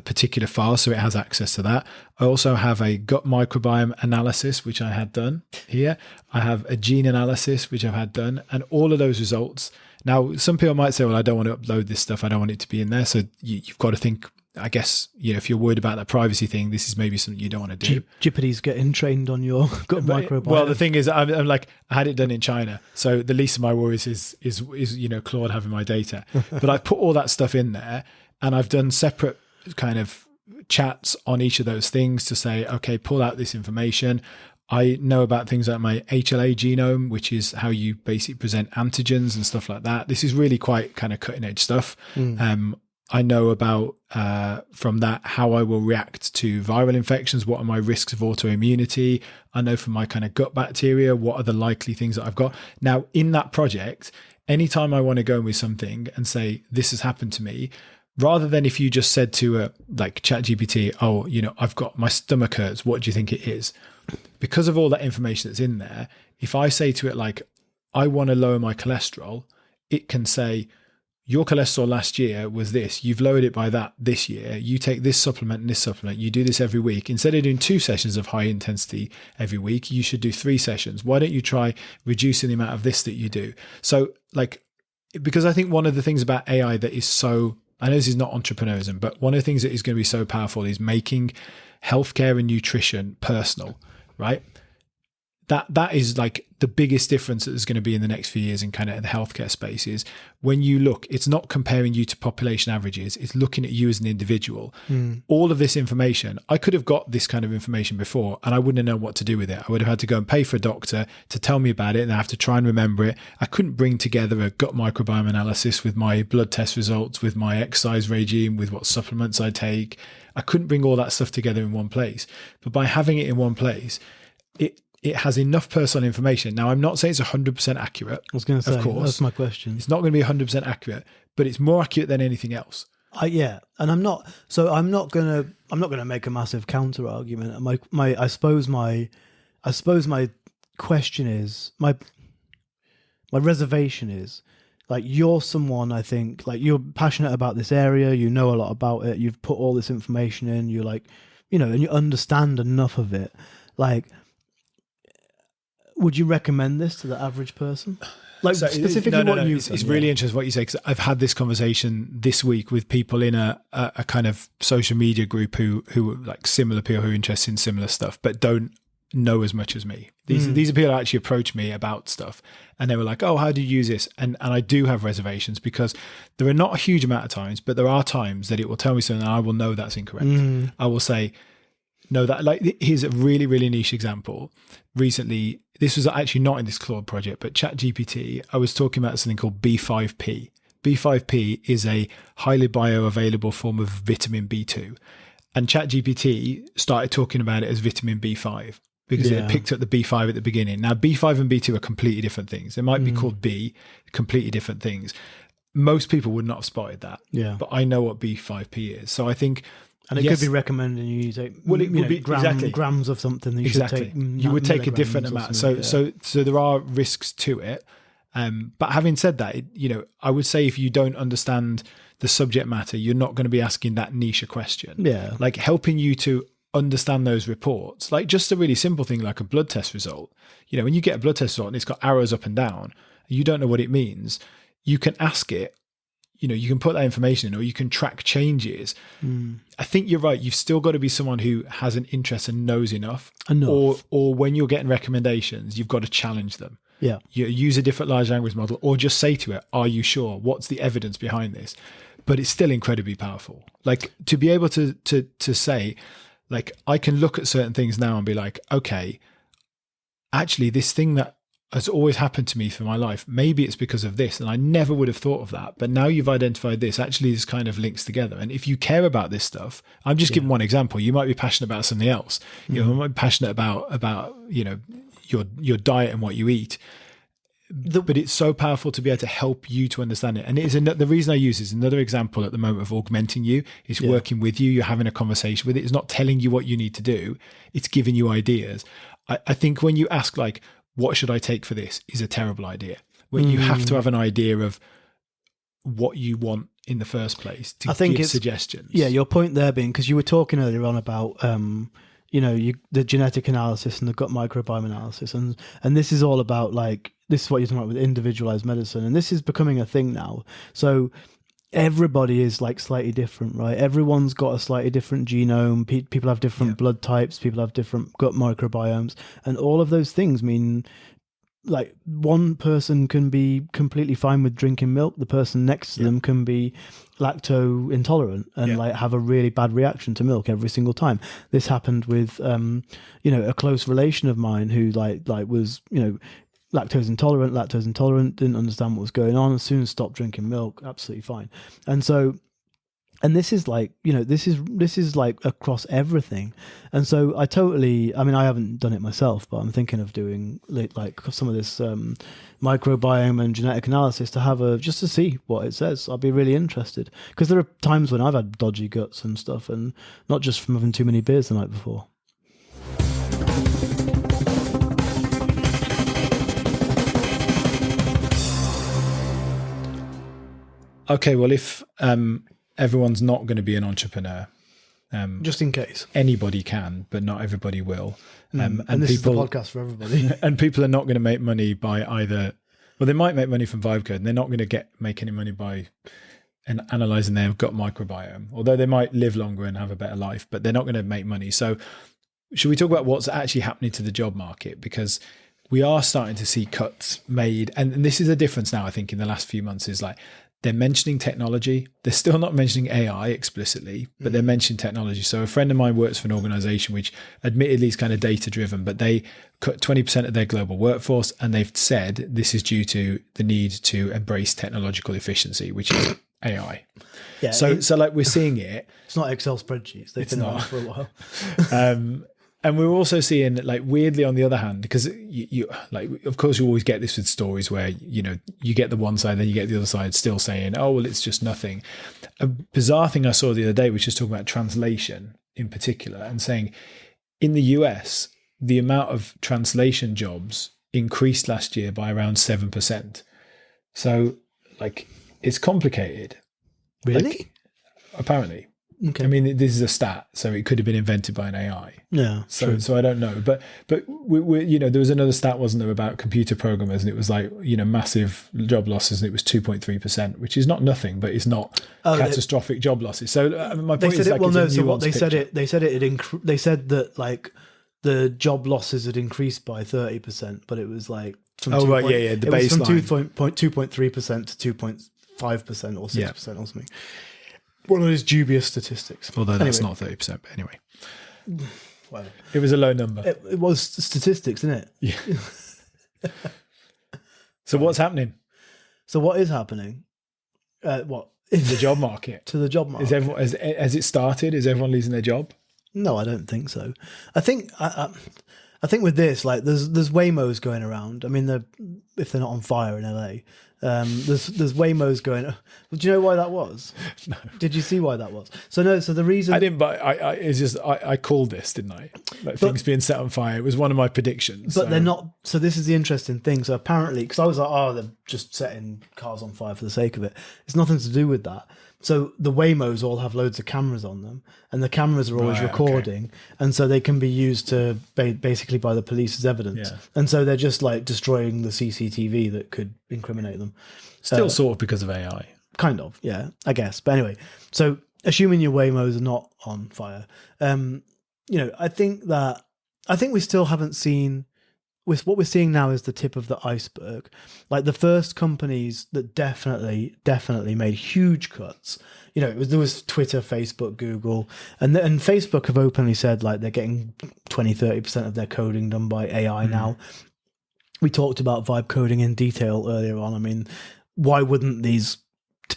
particular file, so it has access to that. I also have a gut microbiome analysis, which I had done here. I have a gene analysis, which I've had done, and all of those results. Now, some people might say, well, I don't want to upload this stuff. I don't want it to be in there. So you've got to think, I guess, if you're worried about that privacy thing, this is maybe something you don't want to do. Jeopardy's getting trained on your gut microbiome. Well, the thing is, I'm like, I had it done in China, so the least of my worries is Claude having my data. But I put all that stuff in there, and I've done separate kind of chats on each of those things to say, okay, pull out this information. I know about things like my HLA genome, which is how you basically present antigens and stuff like that. This is really quite kind of cutting edge stuff. I know about, from that, how I will react to viral infections. What are my risks of autoimmunity? I know from my kind of gut bacteria, what are the likely things that I've got. Now, in that project, anytime I want to go in with something and say, this has happened to me, rather than if you just said to like ChatGPT, oh, I've got my stomach hurts, what do you think it is? Because of all that information that's in there, if I say to it like, I want to lower my cholesterol, it can say, your cholesterol last year was this, you've lowered it by that this year, you take this supplement and this supplement, you do this every week. Instead of doing 2 sessions of high intensity every week, you should do 3 sessions. Why don't you try reducing the amount of this that you do? So like, because I think one of the things about AI that is so, I know this is not entrepreneurism, but one of the things that is going to be so powerful is making healthcare and nutrition personal, right? That is like the biggest difference that there's going to be in the next few years in kind of the healthcare space is when you look, it's not comparing you to population averages, it's looking at you as an individual. All of this information, I could have got this kind of information before and I wouldn't have known what to do with it. I would have had to go and pay for a doctor to tell me about it and I have to try and remember it. I couldn't bring together a gut microbiome analysis with my blood test results, with my exercise regime, with what supplements I take. I couldn't bring all that stuff together in one place. But by having it in one place, it has enough personal information. Now, I'm not saying it's 100% accurate. I was going to say, of course, that's my question. It's not going to be 100% accurate, but it's more accurate than anything else. Yeah, and I'm not going to make a massive counter argument. I suppose my question is my reservation is like you're someone I think like you're passionate about this area. You know a lot about it. You've put all this information in. You're like, and you understand enough of it. Like, would you recommend this to the average person? Like so specifically no, what you it's really interesting what you say, because I've had this conversation this week with people in a kind of social media group who are like similar people who are interested in similar stuff but don't know as much as me. These are people who actually approach me about stuff and they were like, oh, how do you use this? And I do have reservations because there are not a huge amount of times, but there are times that it will tell me something and I will know that's incorrect. I will say, no, that like here's a really, really niche example. Recently, this was actually not in this Claude project, but ChatGPT, I was talking about something called B5P. B5P is a highly bioavailable form of vitamin B2. And ChatGPT started talking about it as vitamin B5 because it picked up the B5 at the beginning. Now, B5 and B2 are completely different things. They might be called B, completely different things. Most people would not have spotted that. Yeah. But I know what B5P is. So I think... And it could be recommending you take grams of something that you should take. You would take a different amount. So there are risks to it. But having said that, I would say if you don't understand the subject matter, you're not going to be asking that niche a question. Yeah. Like helping you to understand those reports, like just a really simple thing like a blood test result. When you get a blood test result and it's got arrows up and down, you don't know what it means. You can ask it. You can put that information in or you can track changes. I think you're right. You've still got to be someone who has an interest and knows enough. Or when you're getting recommendations, you've got to challenge them. Yeah. You use a different large language model or just say to it, are you sure? What's the evidence behind this? But it's still incredibly powerful. Like to be able to say, like, I can look at certain things now and be like, okay, actually this thing that has always happened to me for my life, maybe it's because of this. And I never would have thought of that. But now you've identified this, actually this kind of links together. And if you care about this stuff, I'm just giving one example. You might be passionate about something else. You might be passionate about your diet and what you eat. But it's so powerful to be able to help you to understand it. And it is the reason I use is another example at the moment of augmenting you is working with you. You're having a conversation with it. It's not telling you what you need to do. It's giving you ideas. I think when you ask like, what should I take for this is a terrible idea. Where you have to have an idea of what you want in the first place to give suggestions. Yeah, your point there being, because you were talking earlier on about, the genetic analysis and the gut microbiome analysis. And this is all about like, this is what you're talking about with individualized medicine. And this is becoming a thing now. So everybody is like slightly different, right? Everyone's got a slightly different genome. People have different blood types. People have different gut microbiomes. And all of those things mean like one person can be completely fine with drinking milk. The person next to them can be lacto intolerant and like have a really bad reaction to milk every single time. This happened with, a close relation of mine who like was, lactose intolerant, didn't understand what was going on. As soon as stopped drinking milk, absolutely fine. And so And this is like, this is like across everything. And so I mean, I haven't done it myself, but I'm thinking of doing like some of this microbiome and genetic analysis just to see what it says. I'll be really interested, because there are times when I've had dodgy guts and stuff, and not just from having too many beers the night before. Okay, well, if everyone's not going to be an entrepreneur, just in case, anybody can, but not everybody will. And this is the podcast for everybody. And people are not going to make money by either. Well, they might make money from Vibe Code, and they're not going to make any money by analyzing their gut microbiome. Although they might live longer and have a better life, but they're not going to make money. So, should we talk about what's actually happening to the job market? Because we are starting to see cuts made, and this is a difference now. I think in the last few months is like, they're mentioning technology. They're still not mentioning AI explicitly, but they're mentioning technology. So a friend of mine works for an organization which admittedly is kind of data driven, but they cut 20% of their global workforce. And they've said this is due to the need to embrace technological efficiency, which is AI. Yeah. So like we're seeing it. It's not Excel spreadsheets. They've been around for a while. And we're also seeing, like, weirdly, on the other hand, because you like, of course, you always get this with stories where, you get the one side, then you get the other side still saying, oh, well, it's just nothing. A bizarre thing I saw the other day, which is talking about translation in particular, and saying in the US, the amount of translation jobs increased last year by around 7%. So, like, it's complicated. Really? Like, apparently. Okay. I mean, this is a stat, so it could have been invented by an AI. Yeah. So I don't know, but we there was another stat, wasn't there, about computer programmers, and it was like, massive job losses, and it was 2.3%, which is not nothing, but it's not catastrophic job losses. So my point is, like, they said that like the job losses had increased by 30%, but it was like from the baseline from 2.3% to 2.5% or 6% or something. One of those dubious statistics. Although that's not 30%, but anyway. Well, it was a low number. It was statistics, isn't it? Yeah. So what's happening? So what is happening? What? The job market. To the job market. Is everyone, has it started? Is everyone losing their job? No, I don't think so. I think with this, like, there's Waymos going around. I mean, if they're not on fire in LA, there's Waymos going. Well, do you know why that was? No. Did you see why that was? So the reason I didn't, but it's just I called this, didn't I? Like, things being set on fire. It was one of my predictions. But they're not. So this is the interesting thing. So apparently, because I was like, oh, they're just setting cars on fire for the sake of it. It's nothing to do with that. So the Waymos all have loads of cameras on them, and the cameras are always recording, and so they can be used to basically by the police as evidence. Yeah. And so they're just like destroying the CCTV that could incriminate them. Still sort of because of AI. Kind of, yeah, I guess. But anyway, so assuming your Waymos are not on fire, I think we still haven't seen. With what we're seeing now is the tip of the iceberg. Like, the first companies that definitely made huge cuts, there was Twitter, Facebook, Google, and Facebook have openly said, like, they're getting 20-30% of their coding done by AI now. We talked about vibe coding in detail earlier on. I mean, why wouldn't these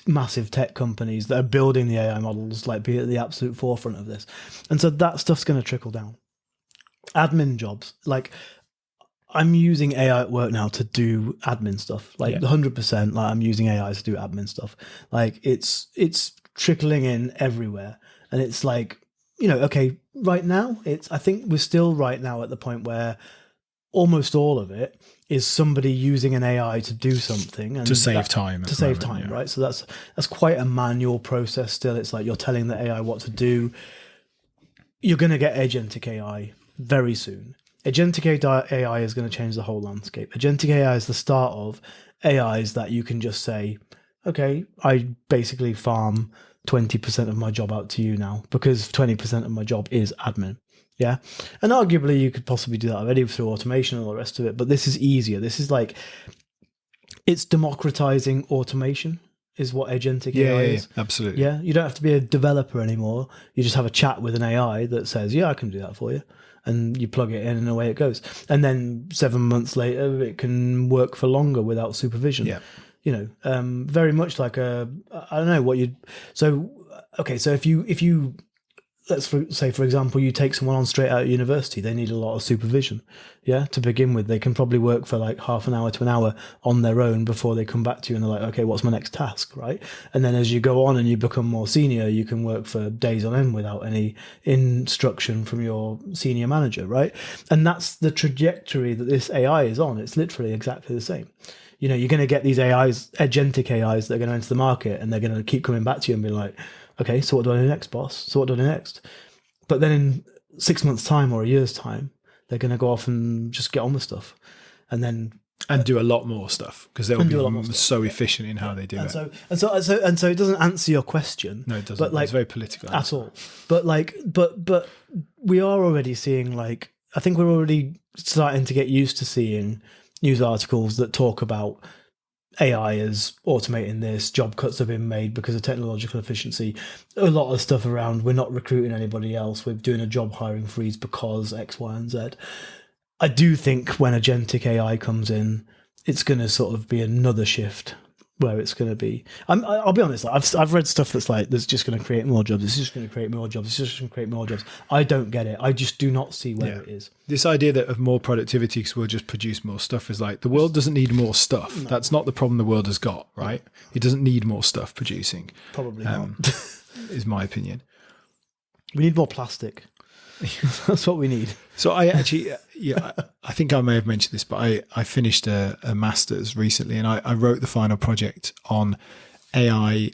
massive tech companies that are building the AI models like be at the absolute forefront of this? And so that stuff's going to trickle down. Admin jobs, like, I'm using AI at work now to do admin stuff, like 100%. Like, I'm using AI to do admin stuff. Like, it's trickling in everywhere, and it's like, okay, right now I think we're still right now at the point where almost all of it is somebody using an AI to do something and to save time. Right? So that's quite a manual process still. It's like you're telling the AI what to do. You're going to get agentic AI very soon. Agentic AI is going to change the whole landscape. Agentic AI is the start of AIs that you can just say, okay, I basically farm 20% of my job out to you now, because 20% of my job is admin. Yeah. And arguably you could possibly do that already through automation and all the rest of it. But this is easier. This is like, it's democratizing automation is what agentic AI is. Absolutely. Yeah. You don't have to be a developer anymore. You just have a chat with an AI that says, yeah, I can do that for you. And you plug it in and away it goes. And then 7 months later, it can work for longer without supervision. Yeah. Very much like I don't know what you'd. So okay, so if you say, for example, you take someone on straight out of university, they need a lot of supervision. Yeah, to begin with, they can probably work for like half an hour to an hour on their own before they come back to you and they're like, okay, what's my next task, right? And then as you go on and you become more senior, you can work for days on end without any instruction from your senior manager, right? And that's the trajectory that this AI is on. It's literally exactly the same. You know, you're going to get these AIs, agentic AIs, that are going to enter the market, and they're going to keep coming back to you and be like, okay, so what do I do next, boss? So what do I do next? But then in 6 months' time or a year's time, they're going to go off and just get on with stuff. And do a lot more stuff, because they'll be so efficient in how they do it. And so it doesn't answer your question. No, it doesn't. But like, it's very political at all. But we are already seeing, like, I think we're already starting to get used to seeing news articles that talk about AI is automating this, job cuts have been made because of technological efficiency. A lot of stuff around, we're not recruiting anybody else, we're doing a job hiring freeze because X, Y, and Z. I do think when agentic AI comes in, it's going to sort of be another shift where it's going to be. I'll be honest, I've read stuff that's like, that's just going to create more jobs. It's just going to create more jobs. It's just going to create more jobs. I don't get it. I just do not see where it is. This idea that of more productivity because we'll just produce more stuff is like, the world doesn't need more stuff. No. That's not the problem the world has got, right? It doesn't need more stuff producing. Probably not. Is my opinion. We need more plastic. That's what we need. So I actually, I think I may have mentioned this, but I finished a master's recently, and I wrote the final project on AI,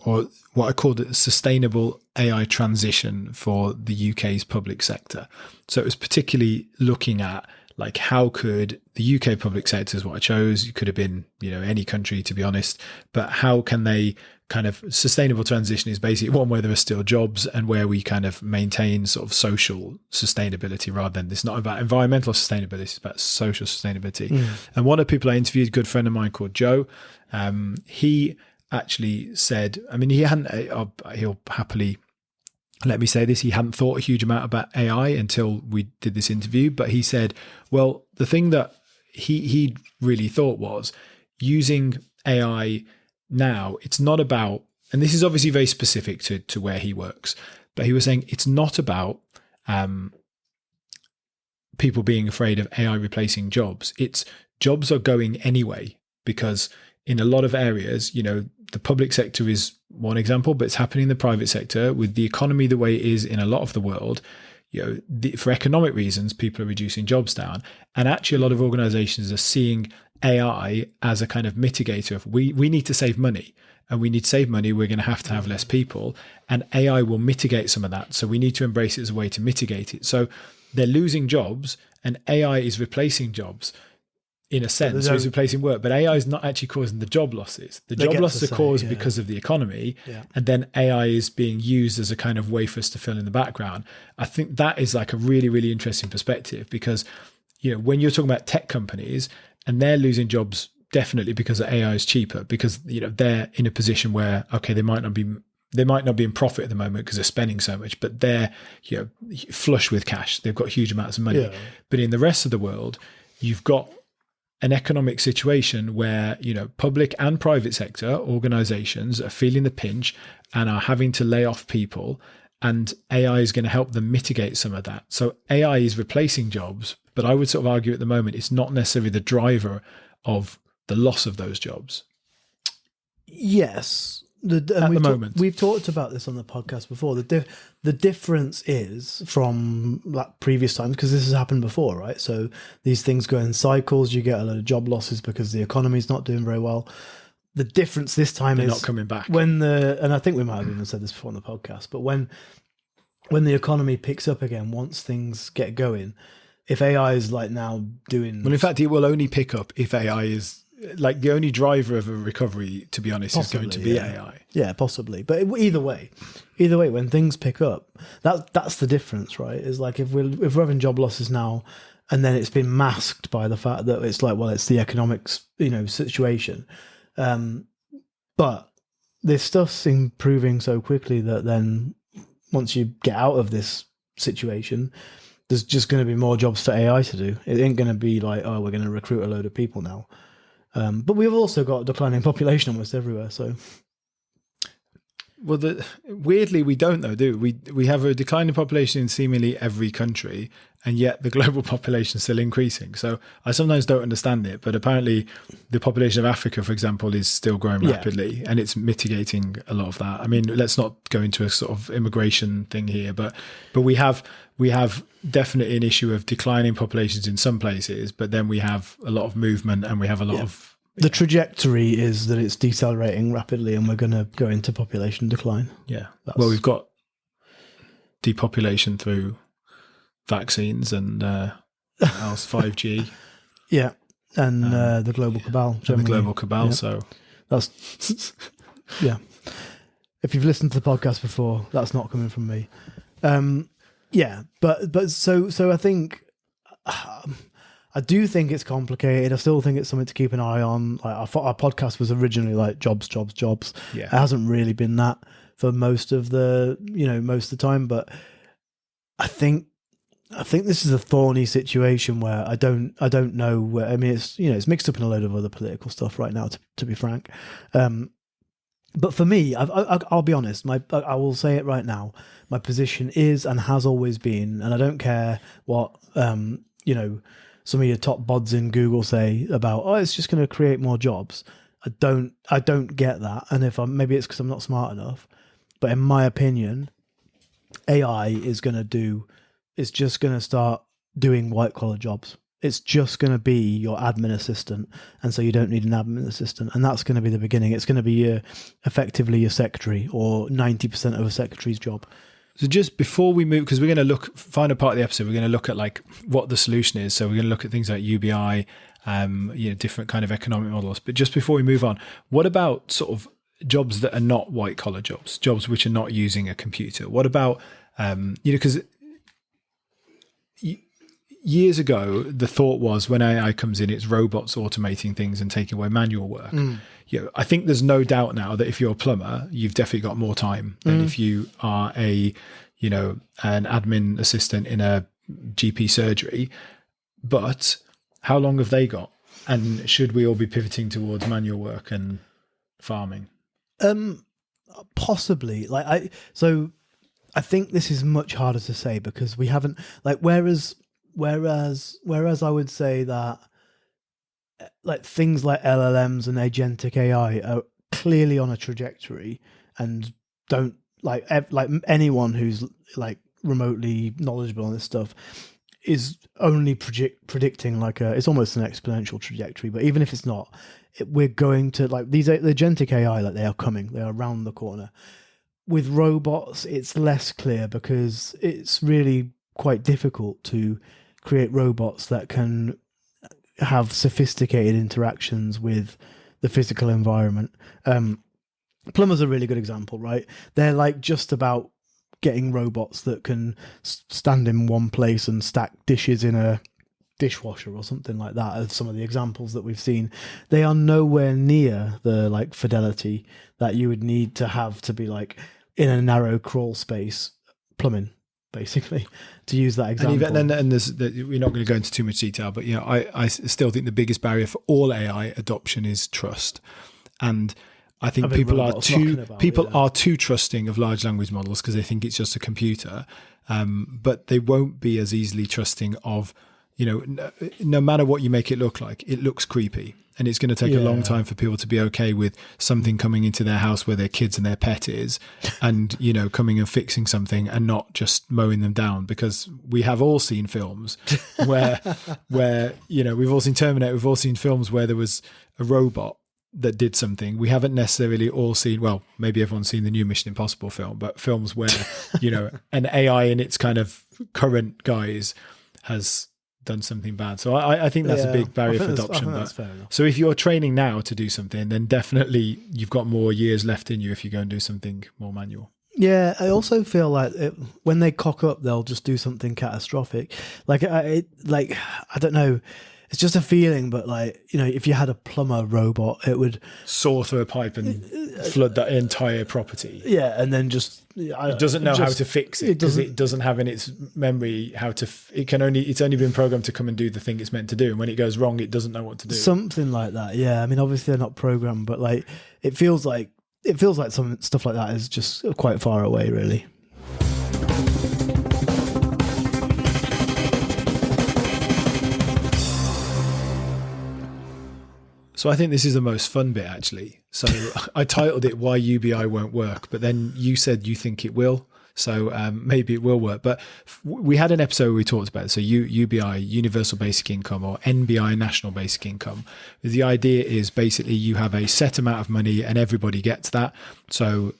or what I called it, a sustainable AI transition for the UK's public sector. So it was particularly looking at, like, how could the UK public sector is what I chose. It could have been, any country, to be honest, but how can they kind of, sustainable transition is basically one where there are still jobs and where we kind of maintain sort of social sustainability rather than, it's not about environmental sustainability, it's about social sustainability. And one of the people I interviewed, a good friend of mine called Joe, he actually said, I mean, he'll happily let me say this, he hadn't thought a huge amount about AI until we did this interview, but he said, well, the thing that he really thought was using AI now, it's not about, and this is obviously very specific to where he works, but he was saying it's not about people being afraid of AI replacing jobs. It's jobs are going anyway, because in a lot of areas, the public sector is one example, but it's happening in the private sector with the economy the way it is in a lot of the world. For economic reasons, people are reducing jobs down. And actually, a lot of organizations are seeing AI as a kind of mitigator of, we need to save money, and we need to save money. We're going to have less people, and AI will mitigate some of that. So we need to embrace it as a way to mitigate it. So they're losing jobs and AI is replacing jobs. In a sense, so it's replacing work, but AI is not actually causing the job losses. The job losses are caused because of the economy, and then AI is being used as a kind of way for us to fill in the background. I think that is like a really, really interesting perspective, because when you're talking about tech companies and they're losing jobs, definitely because AI is cheaper, because they're in a position where, okay, they might not be in profit at the moment because they're spending so much, but they're flush with cash. They've got huge amounts of money. Yeah. But in the rest of the world, you've got an economic situation where, public and private sector organizations are feeling the pinch and are having to lay off people, and AI is going to help them mitigate some of that. So AI is replacing jobs, but I would sort of argue at the moment, it's not necessarily the driver of the loss of those jobs. Yes. Moment. We've talked about this on the podcast before. The difference is from like previous times, because this has happened before, right? So these things go in cycles. You get a lot of job losses because the economy is not doing very well. The difference this time They're is not coming back. And I think we might have even said this before on the podcast, but when the economy picks up again, once things get going, if AI is like now doing... Well, in fact, it will only pick up if AI is... like the only driver of a recovery, to be honest, possibly, is going to be AI. Yeah, possibly. But either way, when things pick up, that's the difference, right? Is like if we're having job losses now, and then it's been masked by the fact that it's like, well, it's the economics, situation. But this stuff's improving so quickly that then once you get out of this situation, there's just going to be more jobs for AI to do. It ain't going to be like, oh, we're going to recruit a load of people now. But we've also got a declining population almost everywhere. So, Well, weirdly, we don't though, do we? We have a declining population in seemingly every country, and yet the global population is still increasing. So I sometimes don't understand it, but apparently the population of Africa, for example, is still growing rapidly, and it's mitigating a lot of that. I mean, let's not go into a sort of immigration thing here, but we have definitely an issue of declining populations in some places, but then we have a lot of movement, and we have a lot of. The trajectory is that it's decelerating rapidly, and we're going to go into population decline. Yeah. Well, we've got depopulation through vaccines and else 5G. Yeah, and the global cabal. And the global cabal. Yeah. So that's If you've listened to the podcast before, that's not coming from me. But so I think. I do think it's complicated. I still think it's something to keep an eye on. Like our podcast was originally like jobs. Yeah. It hasn't really been that for most of the time. But I think this is a thorny situation where I don't know where. I mean, it's mixed up in a load of other political stuff right now. To be frank, but for me, I'll be honest. I will say it right now. My position is and has always been, and I don't care what some of your top bods in Google say about, it's just going to create more jobs. I don't get that. And maybe it's because I'm not smart enough, but in my opinion, AI is just going to start doing white collar jobs. It's just going to be your admin assistant. And so you don't need an admin assistant. And that's going to be the beginning. It's going to be effectively your secretary, or 90% of a secretary's job. So just before we move, because we're going to final part of the episode, we're going to look at like what the solution is. So we're going to look at things like UBI, different kind of economic models. But just before we move on, what about sort of jobs that are not white collar jobs which are not using a computer? What about, because years ago, the thought was when AI comes in, it's robots automating things and taking away manual work. I think there's no doubt now that if you're a plumber, you've definitely got more time than if you are an admin assistant in a GP surgery. But how long have they got? And should we all be pivoting towards manual work and farming? Possibly. I think this is much harder to say because we haven't whereas I would say that like things like LLMs and agentic AI are clearly on a trajectory and don't like anyone who's like remotely knowledgeable on this stuff is only predicting it's almost an exponential trajectory. But even if it's not, we're going to the agentic AI, they are coming, they are around the corner. With robots, it's less clear because it's really quite difficult to create robots that can have sophisticated interactions with the physical environment. Plumbers are a really good example, right? They're like just about getting robots that can stand in one place and stack dishes in a dishwasher or something like that, as some of the examples that we've seen. They are nowhere near the fidelity that you would need to have to be in a narrow crawl space plumbing, basically, to use that example. And we're not going to go into too much detail, but I still think the biggest barrier for all AI adoption is trust. And I think people are too trusting of large language models because they think it's just a computer, but they won't be as easily trusting of, no matter what you make it look like, it looks creepy. And it's going to take a long time for people to be okay with something coming into their house where their kids and their pet is and, coming and fixing something and not just mowing them down, because we have all seen films where we've all seen Terminator, we've all seen films where there was a robot that did something. We haven't necessarily all seen, well, maybe everyone's seen the new Mission Impossible film, but films where, an AI in its kind of current guise has done something bad. So I think that's a big barrier for adoption. But so if you're training now to do something, then definitely you've got more years left in you if you go and do something more manual. Yeah, I also feel like when they cock up, they'll just do something catastrophic. I don't know. It's just a feeling, but if you had a plumber robot, it would saw through a pipe and flood that entire property. Yeah, and then it doesn't know how to fix it because it doesn't have in its memory how to. It's only been programmed to come and do the thing it's meant to do, and when it goes wrong, it doesn't know what to do. Something like that. Yeah, I mean, obviously they're not programmed, but it feels like it feels like some stuff like that is just quite far away, really. So I think this is the most fun bit, actually. So I titled it "Why UBI Won't Work," but then you said you think it will. So maybe it will work. But we had an episode where we talked about it. So UBI, Universal Basic Income, or NBI, National Basic Income. The idea is basically you have a set amount of money and everybody gets that. So,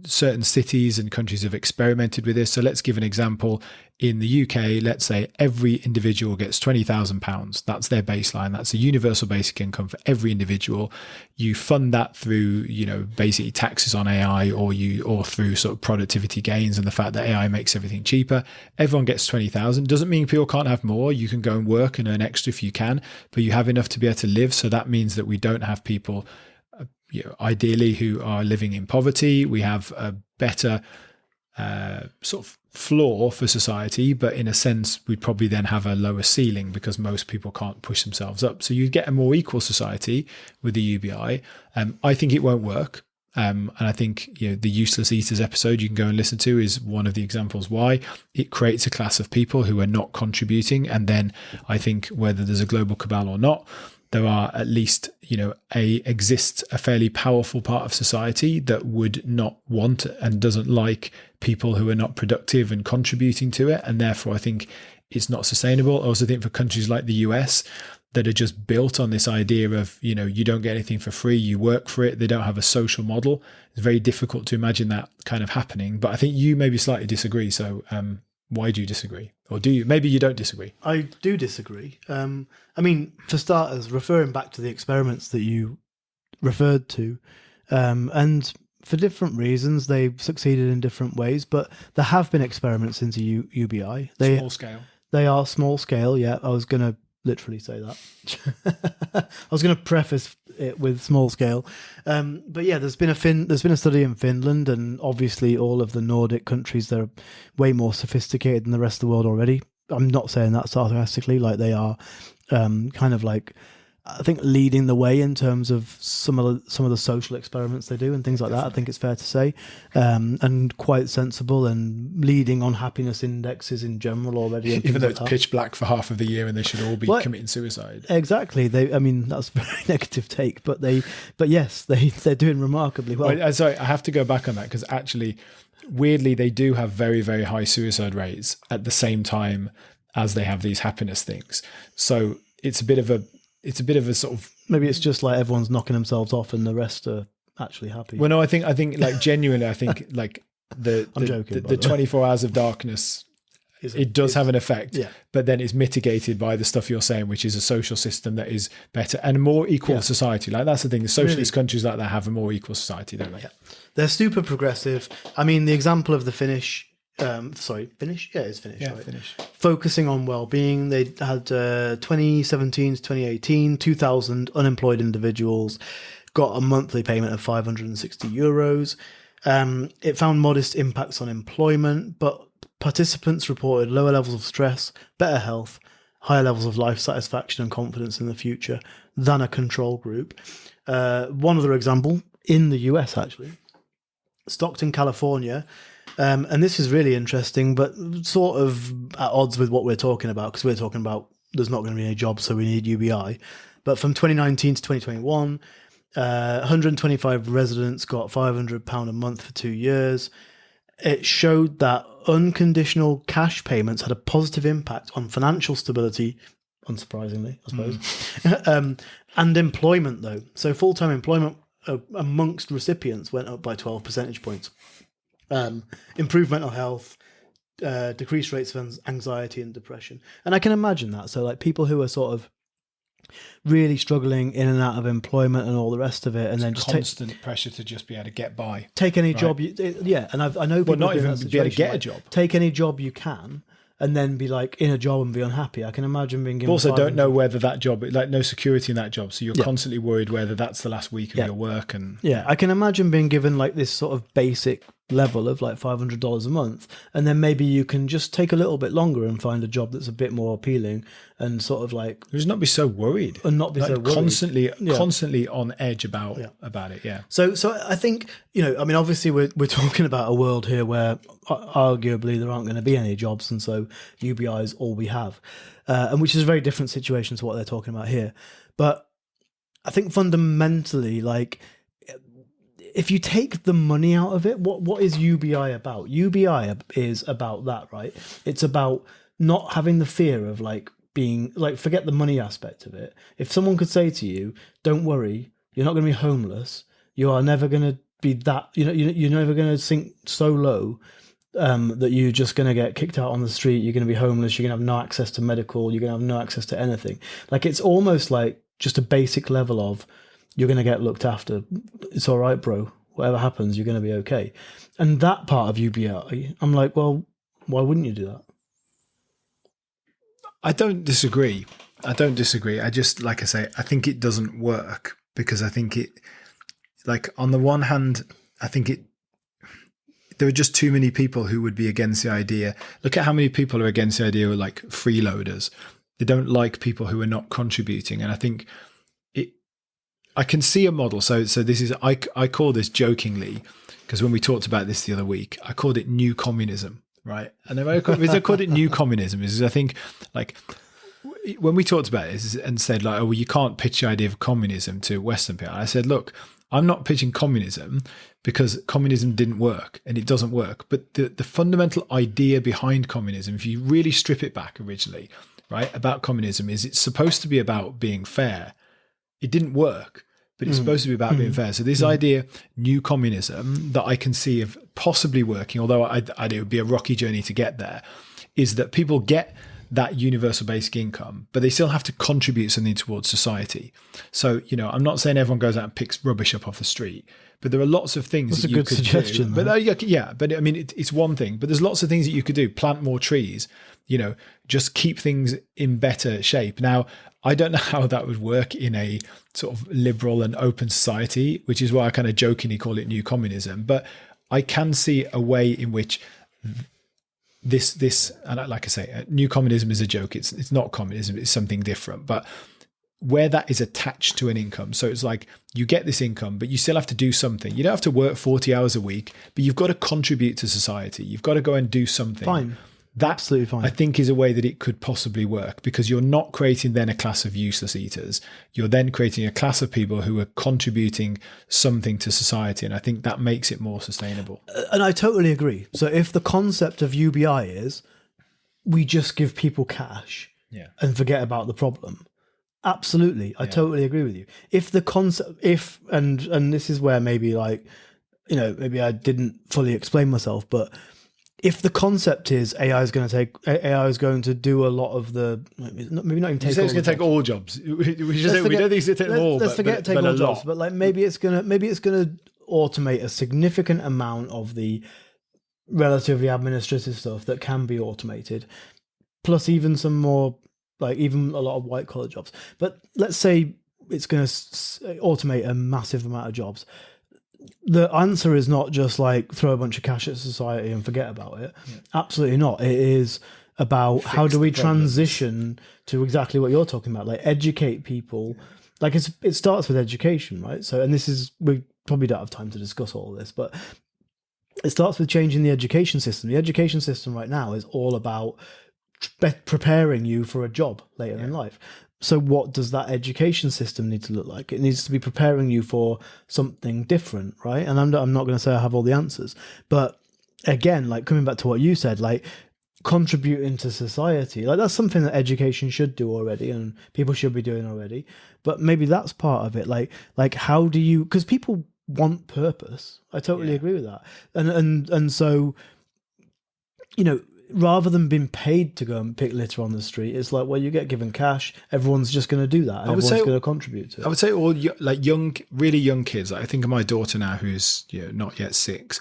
certain cities and countries have experimented with this. So let's give an example. In the UK, let's say every individual gets £20,000. That's their baseline. That's a universal basic income for every individual. You fund that through, basically taxes on AI or through sort of productivity gains and the fact that AI makes everything cheaper. Everyone gets 20,000. Doesn't mean people can't have more. You can go and work and earn extra if you can, but you have enough to be able to live. So that means that we don't have people, ideally, who are living in poverty. We have a better sort of floor for society, but in a sense we'd probably then have a lower ceiling because most people can't push themselves up. So you get a more equal society with the UBI. I think it won't work. And I think the Useless Eaters episode you can go and listen to is one of the examples why. It creates a class of people who are not contributing. And then I think whether there's a global cabal or not, there are at least, exists a fairly powerful part of society that would not want and doesn't like people who are not productive and contributing to it. And therefore, I think it's not sustainable. I also think for countries like the US that are just built on this idea of, you don't get anything for free, you work for it. They don't have a social model. It's very difficult to imagine that kind of happening. But I think you maybe slightly disagree. So why do you disagree? Or do you? Maybe you don't disagree. I do disagree. For starters, referring back to the experiments that you referred to, and for different reasons, they've succeeded in different ways, but there have been experiments into UBI. Small scale. They are small scale, yeah. I was going to literally say that. I was going to preface it with small scale. But yeah, there's been a study in Finland, and obviously all of the Nordic countries, they're way more sophisticated than the rest of the world already. I'm not saying that sarcastically, like they are kind of like, I think, leading the way in terms of some of the social experiments they do and things like that. I think it's fair to say, and quite sensible and leading on happiness indexes in general already. Even though it's pitch black for half of the year and they should all be committing suicide. Exactly. That's a very negative take, but yes, they're doing remarkably well. Sorry, I have to go back on that because actually, weirdly, they do have very, very high suicide rates at the same time as they have these happiness things. So it's a bit of a sort of, maybe it's just like everyone's knocking themselves off and the rest are actually happy. Well, no, I think like genuinely, I think like I'm joking, the 24 hours of darkness, it does have an effect, yeah. But then it's mitigated by the stuff you're saying, which is a social system that is better and a more equal society. Like that's the thing. The socialist countries like that have a more equal society, don't they? Yeah. They're super progressive. I mean, the example of the Finnish. Finnish? Yeah, it's Finnish. Yeah, right? Finnish. Focusing on well-being. They had 2017 to 2018, 2,000 unemployed individuals, got a monthly payment of €560. It found modest impacts on employment, but participants reported lower levels of stress, better health, higher levels of life satisfaction and confidence in the future than a control group. One other example, in the US actually, Stockton, California, and this is really interesting, but sort of at odds with what we're talking about, because we're talking about there's not going to be any jobs, so we need UBI. But from 2019 to 2021, 125 residents got £500 a month for 2 years. It showed that unconditional cash payments had a positive impact on financial stability, unsurprisingly, I suppose, and employment, though. So full-time employment amongst recipients went up by 12 percentage points. Improved mental health, decreased rates of anxiety and depression. And I can imagine that. So like people who are sort of really struggling in and out of employment and all the rest of it, and then just constant pressure to just be able to get by. Take any job, and I know people not even be able to get a job. Take any job you can, and then be like in a job and be unhappy. I can imagine being given. Also, don't know whether that job, like no security in that job, so you're constantly worried whether that's the last week of your work. And I can imagine being given like this sort of basic level of like $500 a month, and then maybe you can just take a little bit longer and find a job that's a bit more appealing and sort of like just not be so worried and not be like so worried. constantly on edge about it. Yeah. So I think, I mean, obviously we're talking about a world here where arguably there aren't going to be any jobs, and so UBI is all we have, and which is a very different situation to what they're talking about here. But I think fundamentally, like, if you take the money out of it, what is UBI about? UBI is about that, right? It's about not having the fear of like being like, forget the money aspect of it. If someone could say to you, don't worry, you're not going to be homeless. You are never going to be that, you're never going to sink so low that you're just going to get kicked out on the street. You're going to be homeless. You're going to have no access to medical. You're going to have no access to anything. Like, it's almost like just a basic level of, you're going to get looked after. It's all right, bro. Whatever happens, you're going to be okay. And that part of UBI, I'm like, well, why wouldn't you do that? I don't disagree. I just, like I say, I think it doesn't work because I think it, like, on the one hand, I think there are just too many people who would be against the idea. Look at how many people are against the idea of like freeloaders. They don't like people who are not contributing. And I think I can see a model. So this is, I call this jokingly, because when we talked about this the other week, I called it new communism, right? And the reason I called it new communism is I think, like, when we talked about this and said like, oh, well, you can't pitch the idea of communism to Western people. I said, look, I'm not pitching communism because communism didn't work and it doesn't work. But the fundamental idea behind communism, if you really strip it back originally, right, about communism is it's supposed to be about being fair. It didn't work, but it's supposed to be about being fair. So this idea, new communism, that I can see of possibly working, although it would be a rocky journey to get there, is that people get that universal basic income, but they still have to contribute something towards society. So, I'm not saying everyone goes out and picks rubbish up off the street, but there are lots of things that you could suggestion, do. But but I mean, it's one thing, but there's lots of things that you could do. Plant more trees, just keep things in better shape. Now, I don't know how that would work in a sort of liberal and open society, which is why I kind of jokingly call it new communism. But I can see a way in which this, and like I say, new communism is a joke. It's not communism. It's something different. But where that is attached to an income. So it's like you get this income, but you still have to do something. You don't have to work 40 hours a week, but you've got to contribute to society. You've got to go and do something. Fine. That, absolutely fine. I think, is a way that it could possibly work, because you're not creating then a class of useless eaters. You're then creating a class of people who are contributing something to society. And I think that makes it more sustainable. And I totally agree. So if the concept of UBI is we just give people cash and forget about the problem, absolutely. I totally agree with you. If the concept, and this is where maybe like, maybe I didn't fully explain myself, but if the concept is AI is going to do a lot of the, maybe not even take. You say it's going to take all jobs. We don't think it's going to take them all. Let's forget take all jobs, but like maybe it's going to automate a significant amount of the relatively administrative stuff that can be automated, plus even some more, like even a lot of white collar jobs. But let's say it's going to automate a massive amount of jobs. The answer is not just like throw a bunch of cash at society and forget about it. Yeah. Absolutely not. It is about how do we transition to exactly what you're talking about, like educate people. Yeah. Like it starts with education, right? So, and this is, we probably don't have time to discuss all of this, but it starts with changing the education system. The education system right now is all about preparing you for a job later in life. So what does that education system need to look like? It needs to be preparing you for something different, right? And I'm not going to say I have all the answers, but again, like coming back to what you said, like contributing to society, like that's something that education should do already and people should be doing already. But maybe that's part of it. Like how do you, because people want purpose. I totally agree with that. And so, rather than being paid to go and pick litter on the street, it's like, well, you get given cash. Everyone's just going to do that. Everyone's going to contribute to it. I would say all like really young kids. Like I think of my daughter now, who's not yet 6,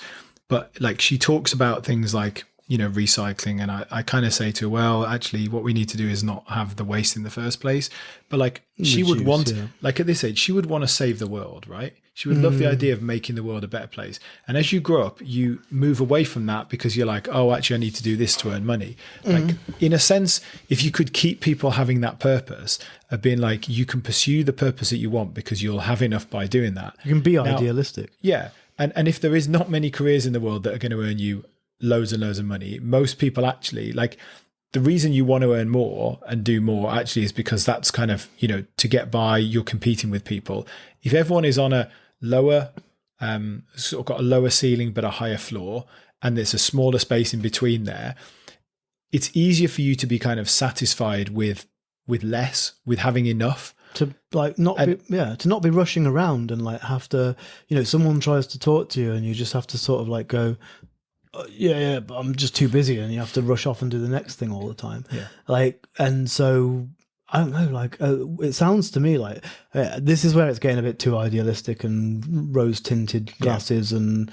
but like she talks about things like recycling, and I kind of say to her, well, actually what we need to do is not have the waste in the first place. But like she would want, like at this age, she would want to save the world, right? She would love the idea of making the world a better place. And as you grow up, you move away from that because you're like, oh, actually I need to do this to earn money. Like in a sense, if you could keep people having that purpose of being like, you can pursue the purpose that you want because you'll have enough by doing that. You can be idealistic. Yeah. And if there is not many careers in the world that are going to earn you loads and loads of money, most people actually, like, the reason you want to earn more and do more actually is because that's kind of, to get by, you're competing with people. If everyone is on a lower, sort of got a lower ceiling but a higher floor, and there's a smaller space in between there, it's easier for you to be kind of satisfied with less, with having enough. To like to not be rushing around and like have to, someone tries to talk to you and you just have to sort of like go, yeah, but I'm just too busy, and you have to rush off and do the next thing all the time. Yeah. Like, and so I don't know, like it sounds to me like this is where it's getting a bit too idealistic and rose tinted glasses and,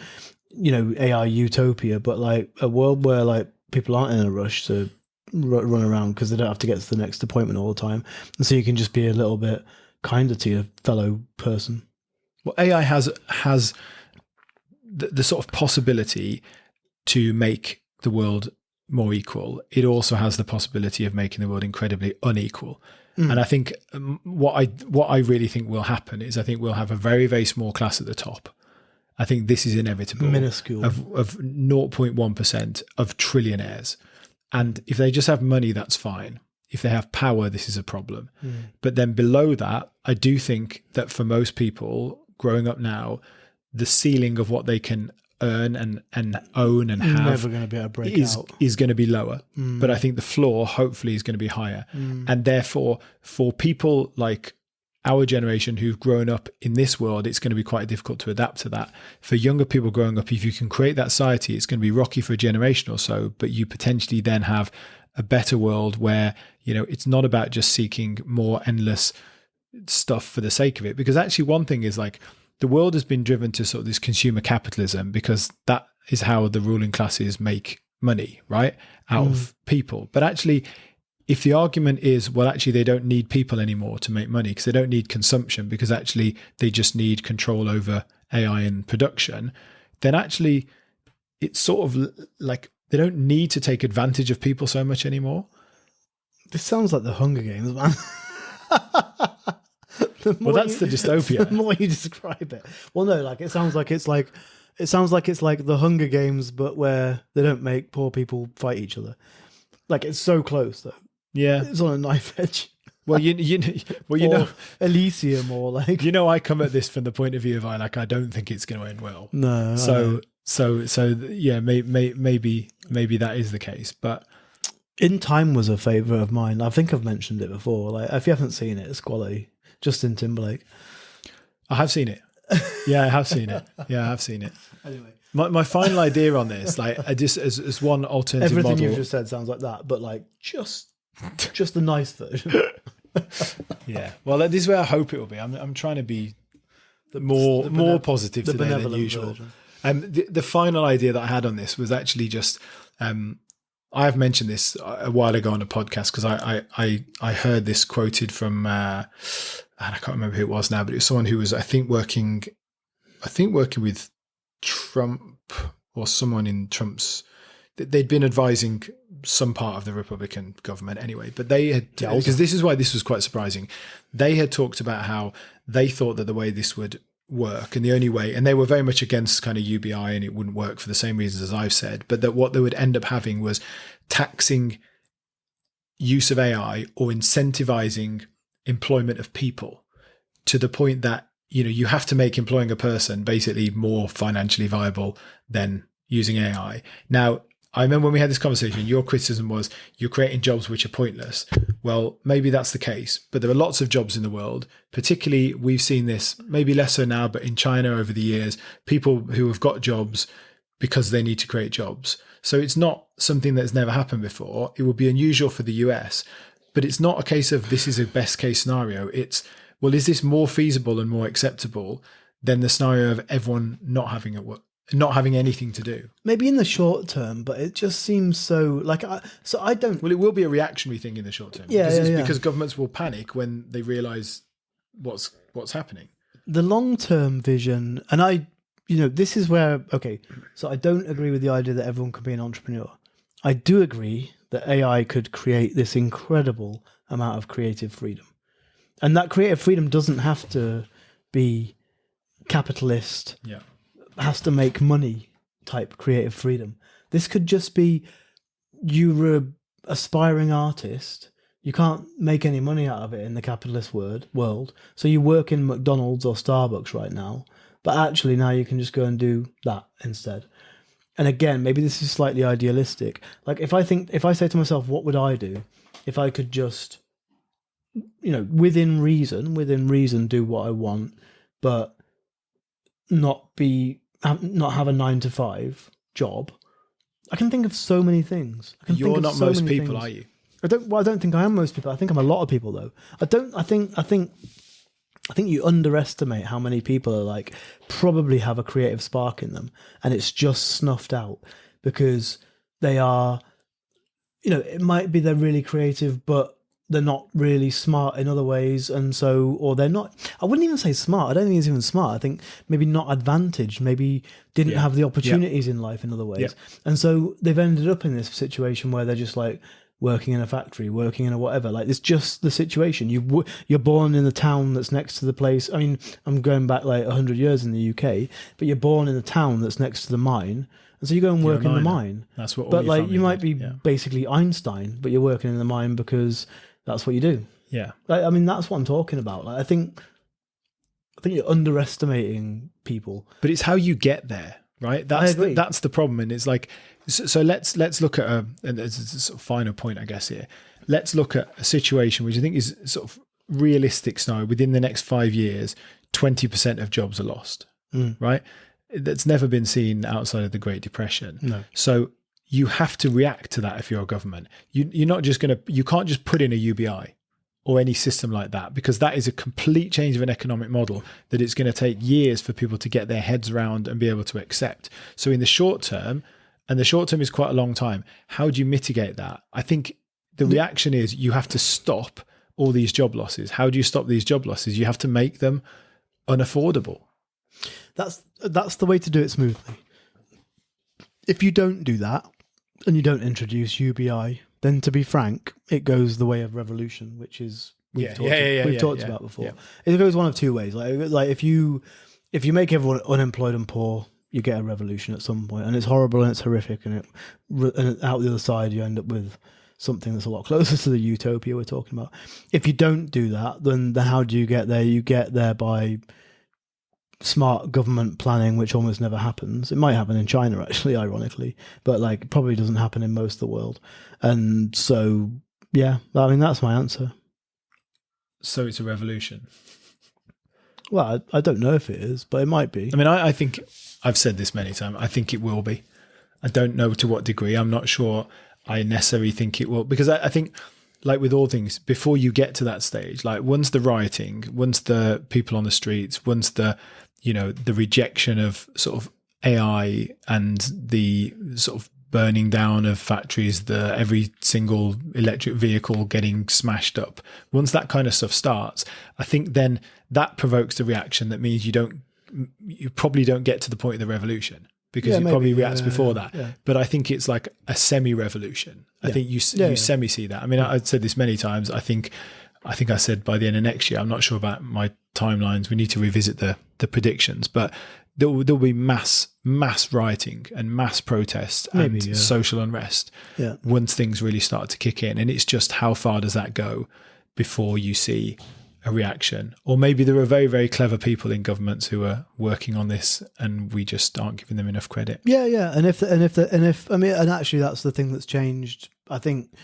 AI utopia, but like a world where like people aren't in a rush to run around because they don't have to get to the next appointment all the time, and so you can just be a little bit kinder to your fellow person. Well, AI has the sort of possibility to make the world more equal. It also has the possibility of making the world incredibly unequal. And I think what I really think will happen is I think we'll have a very, very small class at the top. I think this is inevitable. Minuscule. Of 0.1% of trillionaires. And if they just have money, that's fine. If they have power, this is a problem. But then below that, I do think that for most people growing up now, the ceiling of what they can earn and own and have never going to be able to break out. Is going to be lower. But I think the floor hopefully is going to be higher. And therefore, for people like our generation who've grown up in this world, it's going to be quite difficult to adapt to that. For younger people growing up, if you can create that society, it's going to be rocky for a generation or so, but you potentially then have a better world where, it's not about just seeking more endless stuff for the sake of it. Because actually one thing is like, the world has been driven to sort of this consumer capitalism because that is how the ruling classes make money, right? Out of people. But actually, if the argument is, well, actually, they don't need people anymore to make money because they don't need consumption because actually they just need control over AI and production, then actually it's sort of like they don't need to take advantage of people so much anymore. This sounds like the Hunger Games, man. Well, that's the dystopia. The more you describe it. Well, no, like it sounds like it's like the Hunger Games, but where they don't make poor people fight each other. Like it's so close though. Yeah, it's on a knife edge. Well, you know, Elysium or like I come at this from the point of view of I don't think it's going to end well. No. So yeah, maybe that is the case, but. In Time was a favourite of mine. I think I've mentioned it before. Like, if you haven't seen it, it's quality. Justin Timberlake. I have seen it. Yeah, I have seen it. Yeah, I have seen it. Anyway, my final idea on this, like, I just as one alternative everything model. you've just said sounds like that, but like just the nice version. Yeah. Well, this is where I hope it will be. I'm trying to be more positive today than usual. The final idea that I had on this was actually just. I have mentioned this a while ago on a podcast because I heard this quoted from and I can't remember who it was now, but it was someone who was I think working with Trump or someone in Trump's. They'd been advising some part of the Republican government anyway, but they had because this is why this was quite surprising. They had talked about how they thought that the way this would work and the only way, and they were very much against kind of UBI and it wouldn't work for the same reasons as I've said, but that what they would end up having was taxing use of AI or incentivizing employment of people to the point that, you have to make employing a person basically more financially viable than using AI. Now, I remember when we had this conversation, your criticism was you're creating jobs which are pointless. Well, maybe that's the case, but there are lots of jobs in the world, particularly we've seen this, maybe less so now, but in China over the years, people who have got jobs because they need to create jobs. So it's not something that's never happened before. It would be unusual for the US, but it's not a case of this is a best case scenario. It's, well, is this more feasible and more acceptable than the scenario of everyone not having not having anything to do. Maybe in the short term, but it just seems so like I don't. Well, it will be a reactionary thing in the short term. Yeah, because governments will panic when they realise what's happening. The long-term vision, and this is where, okay, so I don't agree with the idea that everyone can be an entrepreneur. I do agree that AI could create this incredible amount of creative freedom. And that creative freedom doesn't have to be capitalist, has to make money type creative freedom. This could just be, you're an aspiring artist. You can't make any money out of it in the capitalist world. So you work in McDonald's or Starbucks right now, but actually now you can just go and do that instead. And again, maybe this is slightly idealistic. Like if I say to myself, what would I do if I could just, within reason, do what I want, but not have a 9-to-5 job? I can think of so many things. You're not most people, are you? I don't think I am most people. I think I'm a lot of people, though. I think you underestimate how many people are like probably have a creative spark in them, and it's just snuffed out because they are, it might be they're really creative, but they're not really smart in other ways, and so, or they're not. I wouldn't even say smart. I don't think it's even smart. I think maybe not advantaged. Maybe didn't have the opportunities in life in other ways, and so they've ended up in this situation where they're just like working in a factory, working in a whatever. Like, it's just the situation. You're born in the town that's next to the place. I mean, I'm going back like 100 years in the UK, but you're born in the town that's next to the mine. And so you go and work in the mine. That's what. But like, you might be basically Einstein, but you're working in the mine because that's what you do. Yeah. Like, I mean, that's what I'm talking about. Like, I think you're underestimating people. But it's how you get there, right? That's the problem. And it's like, so let's look at and there's a sort of final point, I guess, here. Let's look at a situation which I think is sort of realistic scenario. Within the next 5 years, 20% of jobs are lost, right? That's never been seen outside of the Great Depression. No. So you have to react to that if you're a government. You're not just you can't just put in a UBI or any system like that, because that is a complete change of an economic model that it's going to take years for people to get their heads around and be able to accept. So in the short term, and the short term is quite a long time, how do you mitigate that? I think the reaction is you have to stop all these job losses. How do you stop these job losses? You have to make them unaffordable. That's the way to do it smoothly. If you don't do that and you don't introduce UBI, then to be frank, it goes the way of revolution, which is we've talked about before. Yeah. It goes one of two ways. Like if you make everyone unemployed and poor, you get a revolution at some point, and it's horrible and it's horrific, and out the other side you end up with something that's a lot closer to the utopia we're talking about. If you don't do that, then how do you get there? You get there by smart government planning, which almost never happens. It might happen in China, actually, ironically, but like probably doesn't happen in most of the world. And so, yeah, I mean, that's my answer. So it's a revolution. Well, I don't know if it is, but it might be. I mean, I think I've said this many times. I think it will be. I don't know to what degree. I'm not sure I necessarily think it will, because I think, like with all things, before you get to that stage, like once the rioting, once the people on the streets, once the rejection of sort of AI and the sort of burning down of factories, every single electric vehicle getting smashed up, once that kind of stuff starts, I think then that provokes the reaction that means you probably don't get to the point of the revolution, because it probably reacts before that. Yeah. But I think it's like a semi-revolution. I think you semi-see that. I mean, I've said this many times. I think I said by the end of next year, I'm not sure about my timelines. We need to revisit the predictions, but there'll be mass rioting and mass protest and social unrest once things really start to kick in. And it's just, how far does that go before you see a reaction? Or maybe there are very, very clever people in governments who are working on this, and we just aren't giving them enough credit. Yeah. And actually that's the thing that's changed. I think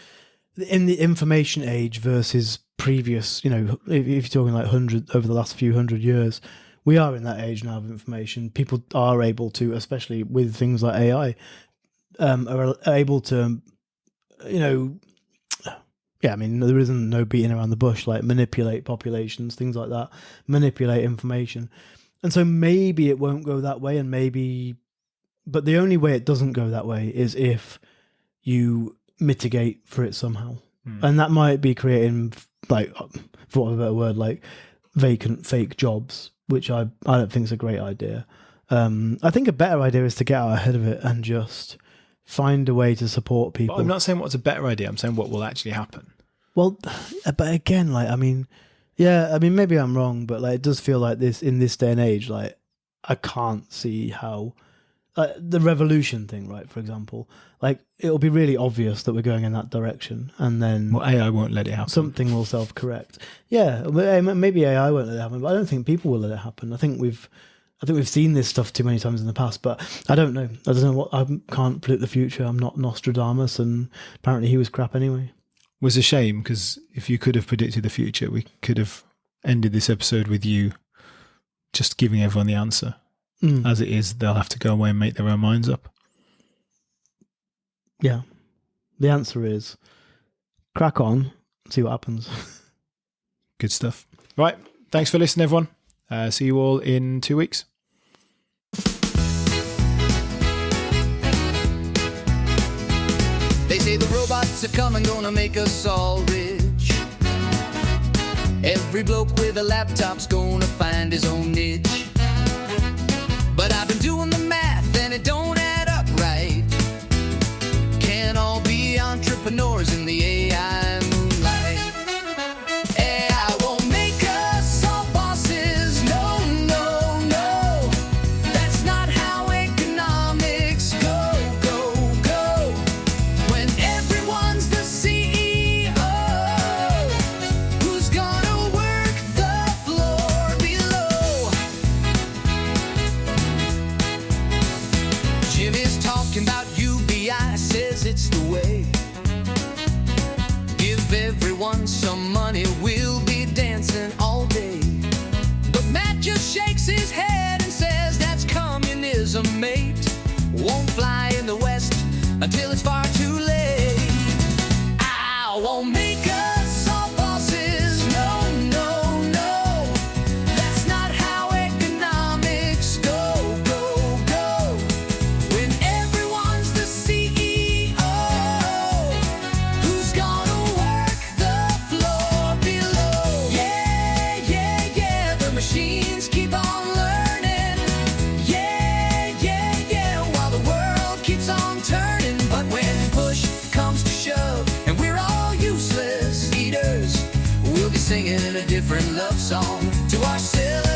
in the information age versus previous, if you're talking like over the last few hundred years, we are in that age now of information. People are able to, especially with things like AI, are able to, I mean, there isn't no beating around the bush, like manipulate populations, things like that, manipulate information. And so maybe it won't go that way, and maybe But the only way it doesn't go that way is if you mitigate for it somehow. And that might be creating, like, for want of a better word, like vacant fake jobs, which I don't think is a great idea. I think a better idea is to get out ahead of it and just find a way to support people. But I'm not saying what's a better idea. I'm saying what will actually happen. Well, but again, like, I mean, maybe I'm wrong, but like, it does feel like this in this day and age, like, I can't see how the revolution thing, right? For example, like, it'll be really obvious that we're going in that direction, and then AI won't let it happen. Something will self-correct. Yeah, maybe AI won't let it happen, but I don't think people will let it happen. I think we've seen this stuff too many times in the past, but I don't know. I can't predict the future. I'm not Nostradamus, and apparently he was crap anyway. It was a shame, because if you could have predicted the future, we could have ended this episode with you just giving everyone the answer. As it is, they'll have to go away and make their own minds up. Yeah. The answer is crack on, see what happens. Good stuff. Right. Thanks for listening, everyone. See you all in 2 weeks. They say the robots are coming, gonna make us all rich. Every bloke with a laptop's gonna find his own niche. But I've been doing the math and it don't add up right. Can't all be entrepreneurs in the AI moonlight. AI won't make us all bosses, no, no, no. That's not how economics go. When everyone's the CEO, who's gonna work the floor below? Jimmy's talking about UBI, says it's the way. Give everyone some money, we'll be dancing all day. But Matt just shakes his head and says that's communism, mate. Won't fly in the West until it's far too late. I won't make us all bosses, no, no, no. That's not how economics go. When everyone's the CEO, who's gonna work the floor below? Yeah, the machines keep on learning. Yeah, while the world keeps on turning. But when push comes to shove and we're all useless eaters, we'll be singing a different love song to ourselves.